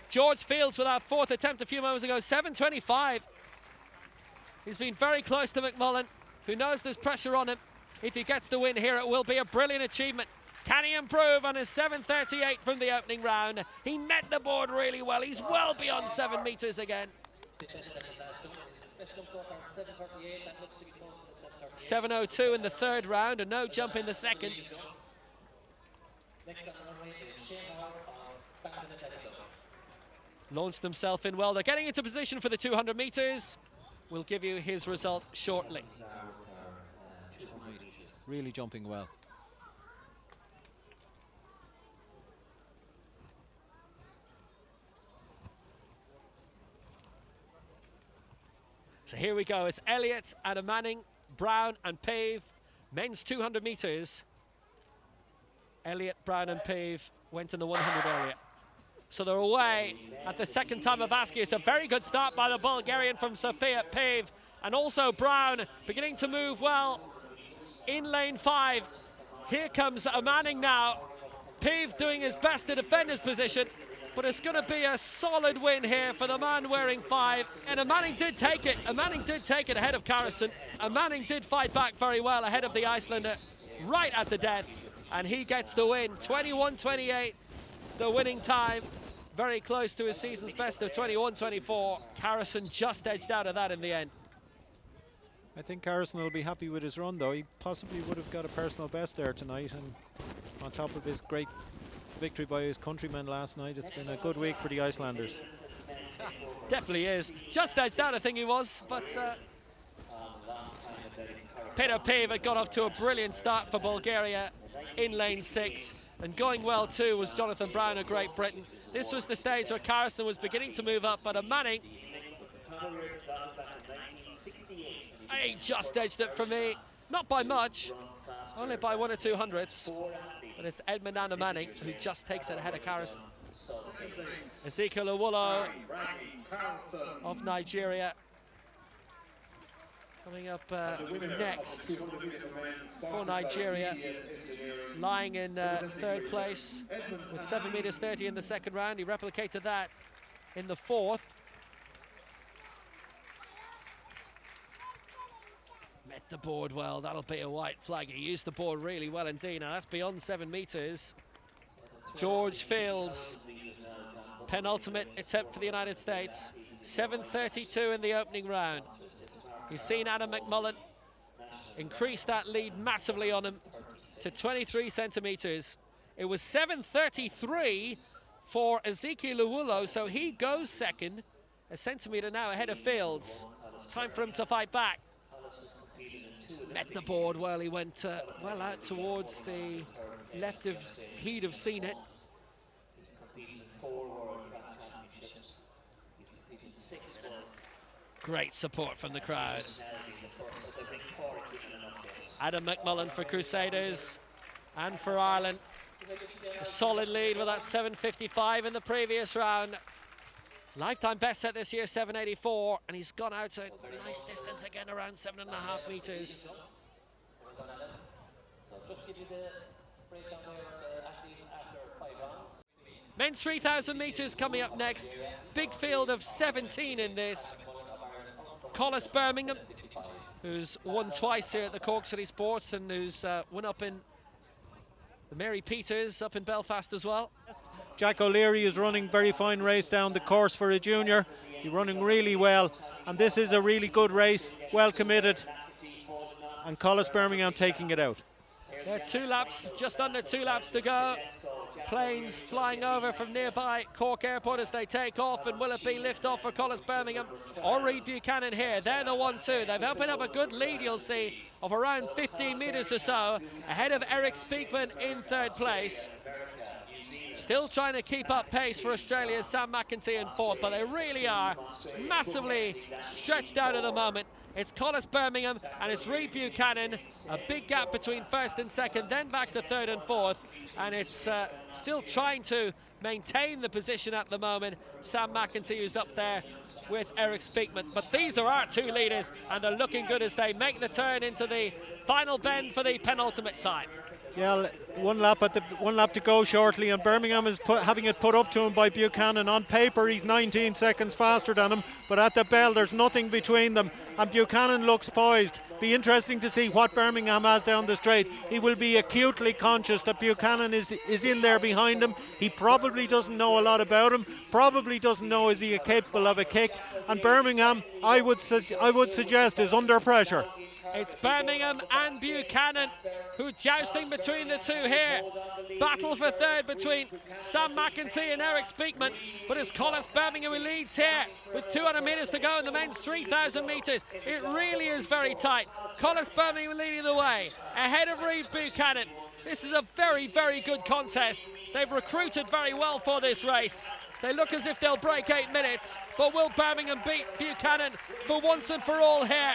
George Fields with our fourth attempt a few moments ago, 7:25. He's been very close to McMullen, who knows there's pressure on him. If he gets the win here, it will be a brilliant achievement. Can he improve on his 7:38 from the opening round? He met the board really well. He's well beyond 7 metres again. 7:02 in the third round, and no jump in the second. Launched himself in well. They're getting into position for the 200 metres. We'll give you his result shortly. Really jumping well. So here we go. It's Elliott, Adam Manning, Brown and Pave. Men's 200 metres. Elliott, Brown and Pave went in the 100 earlier. So they're away at the second time of asking. It's a very good start by the Bulgarian from Sofia. Pave and also Brown beginning to move well in lane 5. Here comes a Manning now. Pave doing his best to defend his position, but it's going to be a solid win here for the man wearing 5. And a Manning did take it. A Manning did take it ahead of Carrison. A Manning did fight back very well ahead of the Icelander right at the death. And he gets the win. 21:28, the winning time. Very close to his season's best of 21:24. Carrison just edged out of that in the end. I think Carrison will be happy with his run, though. He possibly would have got a personal best there tonight, and on top of his great victory by his countrymen last night, it's been a good week for the Icelanders. Definitely is. Just edged out, I think he was, but Peter Pave had got off to a brilliant start for Bulgaria in lane 6, and going well too was Jonathan Brown of Great Britain. This was the stage where Carrison was beginning to move up, but a Manning, he just edged it for me. Not by much, only by 1 or 2 hundredths. But it's Edmund Anna Manning who just takes it ahead of Carrison. Ezekiel Owulo of Nigeria coming up next for Nigeria, lying in third place with 7:30 in the second round. He replicated that in the fourth. Met the board well. That'll be a white flag. He used the board really well indeed. Now that's beyond 7 metres. George Fields, penultimate attempt for the United States. 7:32 in the opening round. He's seen Adam McMullen increase that lead massively on him to 23 centimetres. It was 7:33 for Ezekiel Owulo, so he goes second, a centimetre now ahead of Fields. Time for him to fight back. Met the board well. He went well out towards the left of, he'd have seen it. Great support from the crowd. Adam McMullen for Crusaders and for Ireland. A solid lead with that 7:55 in the previous round. Lifetime best set this year, 7:84, and he's gone out a nice distance again, around 7.5 metres. Men's 3,000 metres coming up next. Big field of 17 in this. Collis Birmingham, who's won twice here at the Cork City Sports and who's won up in the Mary Peters up in Belfast as well. Jack O'Leary is running very fine race down the course for a junior. He's running really well, and this is a really good race, well committed, and Collis Birmingham taking it out. There are 2 laps, just under 2 laps to go. Planes flying over from nearby Cork Airport as they take off, and will it be lift off for Collis Birmingham or Reid Buchanan here? They're the 1-2. They've opened up a good lead, you'll see, of around 15 metres or so, ahead of Eric Speakman in third place. Still trying to keep up pace for Australia's Sam McEntee in fourth, but they really are massively stretched out at the moment. It's Collis Birmingham and it's Reid Buchanan. A big gap between first and second, then back to third and fourth. And it's still trying to maintain the position at the moment. Sam McEntee, who's up there with Eric Speakman. But these are our 2 leaders, and they're looking good as they make the turn into the final bend for the penultimate time. Yeah, one lap to go shortly, and Birmingham is having it put up to him by Buchanan. On paper, he's 19 seconds faster than him, but at the bell, there's nothing between them, and Buchanan looks poised. Be interesting to see what Birmingham has down the straight. He will be acutely conscious that Buchanan is in there behind him. He probably doesn't know a lot about him. Probably doesn't know is he capable of a kick. And Birmingham, I would suggest, is under pressure. It's Birmingham and Buchanan who jousting between the two here. Battle for third between Sam McEntee and Eric Speakman, but it's Collis Birmingham who leads here with 200 metres to go in the men's 3,000 metres. It really is very tight. Collis Birmingham leading the way ahead of Reid Buchanan. This is a very, very good contest. They've recruited very well for this race. They look as if they'll break 8 minutes, but will Birmingham beat Buchanan for once and for all here?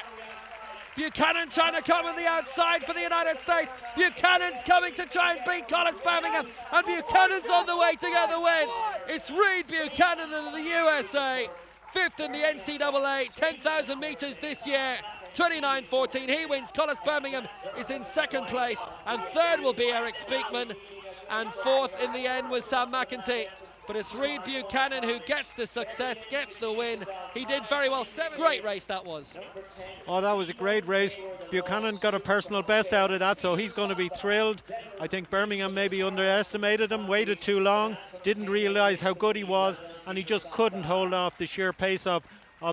Buchanan trying to come on the outside for the United States. Buchanan's coming to try and beat Collis Birmingham, and Buchanan's on the way to get the win. It's Reid Buchanan of the USA, 5th in the NCAA, 10,000 metres this year, 29.14. He wins. Collis Birmingham is in 2nd place, and 3rd will be Eric Speakman, and 4th in the end was Sam McEntee. But it's Reid Buchanan who gets the success, gets the win. He did very well. Great race that was. Oh, that was a great race. Buchanan got a personal best out of that, so he's going to be thrilled. I think Birmingham maybe underestimated him, waited too long, didn't realise how good he was, and he just couldn't hold off the sheer pace of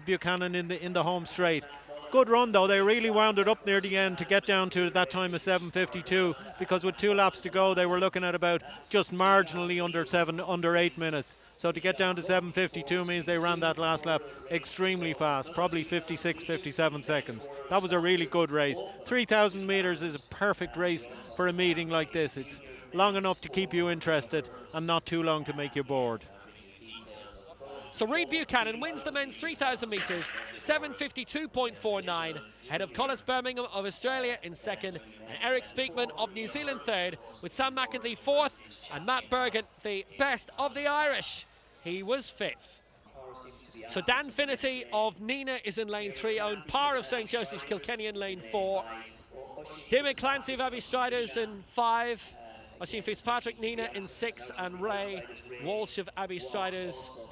Buchanan in the home straight. Good run though. They really wound it up near the end to get down to that time of 7:52, because with 2 laps to go they were looking at about just marginally under 8 minutes. So to get down to 7:52 means they ran that last lap extremely fast, probably 56, 57 seconds. That was a really good race. 3,000 metres is a perfect race for a meeting like this. It's long enough to keep you interested and not too long to make you bored. So Reid Buchanan wins the men's 3,000 metres, 7:52.49, ahead of Collis Birmingham of Australia in 2nd, and Eric Speakman of New Zealand 3rd, with Sam McEntee 4th, and Matt Bergant, the best of the Irish. He was 5th. So Dan Finnerty of Nina is in lane 3, Owen Parr of St Joseph's Kilkenny in lane 4, Diarmaid Clancy of Abbey Striders in 5, Oisin Fitzpatrick Nina in 6, and Ray Walsh of Abbey Striders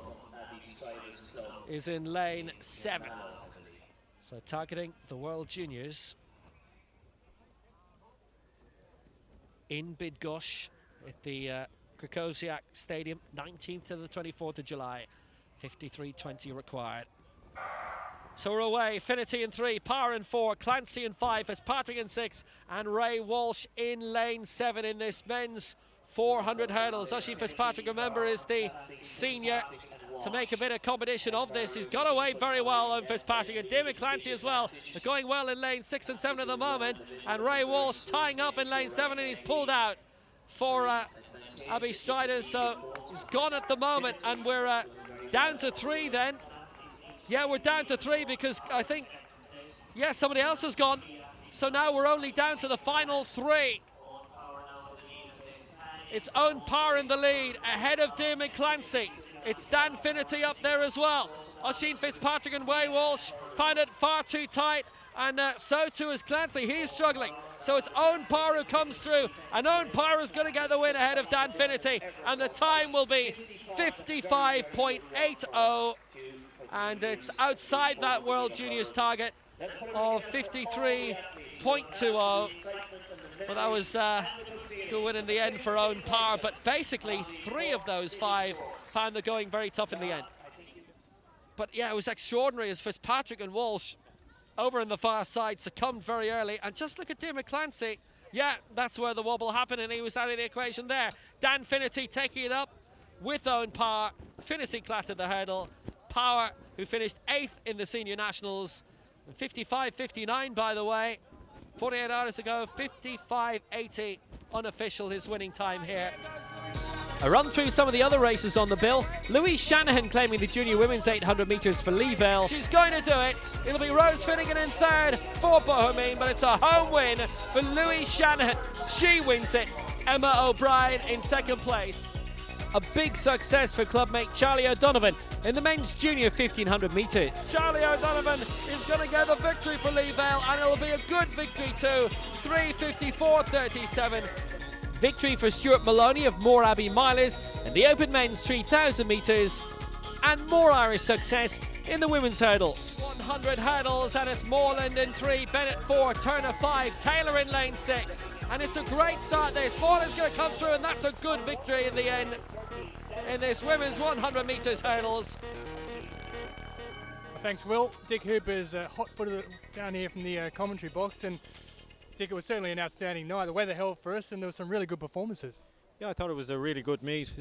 is in lane 7. So targeting the World Juniors in Bydgoszcz at the Krakowiak Stadium, 19th to the 24th of July, 53.20 required. So we're away. Finnerty in 3, Parr in 4, Clancy in 5, Fitzpatrick in 6, and Ray Walsh in lane 7 in this men's 400 hurdles. Oisin Fitzpatrick, remember, is the senior to make a bit of competition of this. He's got away very well on Fitzpatrick, and Diarmaid Clancy as well. They're going well in lane 6 and 7 at the moment, and Ray Walsh tying up in lane 7, and he's pulled out for Abbey Striders, so he's gone at the moment, and we're down to 3 then. Yeah, we're down to 3 because I think, yeah, somebody else has gone. So now we're only down to the final 3. It's Owen Parr in the lead, ahead of Diarmaid Clancy. It's Dan Finnerty up there as well. Oisin Fitzpatrick and Ray Walsh find it far too tight, and so too is Clancy. He's struggling. So it's Owen Parr who comes through, and Owen Parr is going to get the win ahead of Dan Finnerty, and the time will be 55.80, and it's outside that World Juniors target of 53.20. But that was a good win in the end for Owen Parr, but basically 3 of those 5 found the going very tough in the end. But yeah, it was extraordinary as Fitzpatrick and Walsh over on the far side succumbed very early. And just look at Diarmaid Clancy. Yeah, that's where the wobble happened, and he was out of the equation there. Dan Finnerty taking it up with Owen Parr. Finnerty clattered the hurdle. Parr, who finished 8th in the senior nationals, 55.59 by the way. 48 hours ago, 55.80 unofficial, his winning time here. A run through some of the other races on the bill. Louise Shanahan claiming the junior women's 800 metres for Lee Vale. She's going to do it. It'll be Rose Finnegan in 3rd for Bohemien, but it's a home win for Louise Shanahan. She wins it. Emma O'Brien in 2nd place. A big success for clubmate Charlie O'Donovan in the men's junior 1500 metres. Charlie O'Donovan is going to get the victory for Lee Vale, and it'll be a good victory too. 3:54.37. victory for Stuart Maloney of Moore Abbey Milers in the Open Men's 3,000 metres, and more Irish success in the women's hurdles. 100 hurdles, and it's Moreland in 3, Bennett 4, Turner 5, Taylor in lane 6. And it's a great start this. Moreland's going to come through, and that's a good victory in the end in this women's 100 metres hurdles. Thanks, Will. Dick Hooper's hot-footed down here from the commentary box, and Dick, it was certainly an outstanding night. The weather held for us, and there were some really good performances. Yeah, I thought it was a really good meet.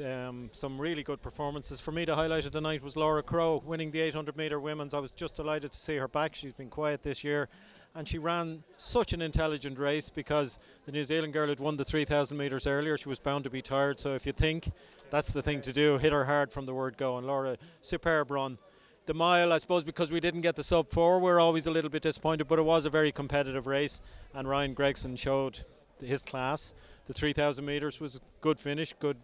Some really good performances. For me, the highlight of the night was Laura Crowe winning the 800 metre women's. I was just delighted to see her back. She's been quiet this year, and she ran such an intelligent race because the New Zealand girl had won the 3,000 metres earlier. She was bound to be tired, so if you think, that's the thing to do. Hit her hard from the word go, and Laura, superb run. The mile, I suppose, because we didn't get the sub 4, we're always a little bit disappointed, but it was a very competitive race, and Ryan Gregson showed his class. The 3,000 metres was a good finish, good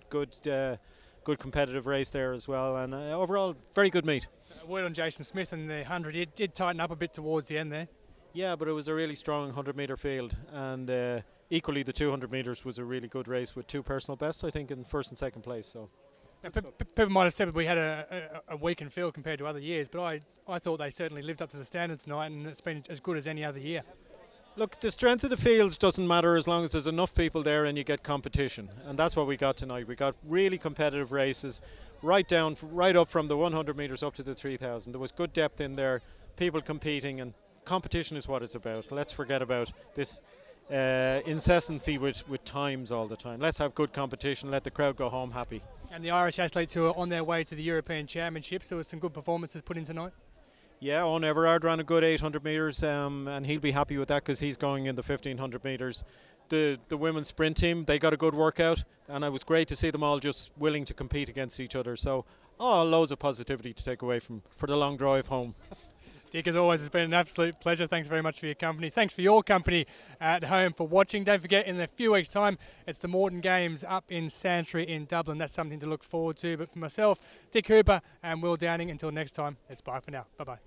competitive race there as well, and overall, very good meet. Word on Jason Smith and the 100, it did tighten up a bit towards the end there. Yeah, but it was a really strong 100 metre field, and equally the 200 metres was a really good race with 2 personal bests, I think, in first and second place. So. People might have said that we had a weakened field compared to other years, but I thought they certainly lived up to the standards tonight, and it's been as good as any other year. Look, the strength of the fields doesn't matter as long as there's enough people there and you get competition, and that's what we got tonight. We got really competitive races right up from the 100 metres up to the 3,000. There was good depth in there, people competing, and competition is what it's about. Let's forget about this incessancy with times all the time. Let's have good competition, let the crowd go home happy. And the Irish athletes who are on their way to the European Championships, there was some good performances put in tonight. Yeah, Owen Everard ran a good 800 metres, and he'll be happy with that because he's going in the 1,500 metres. The women's sprint team, they got a good workout, and it was great to see them all just willing to compete against each other. So, loads of positivity to take away for the long drive home. Dick, as always, it's been an absolute pleasure. Thanks very much for your company. Thanks for your company at home for watching. Don't forget, in a few weeks' time, it's the Morton Games up in Santry in Dublin. That's something to look forward to. But for myself, Dick Hooper and Will Downing, until next time, it's bye for now. Bye-bye.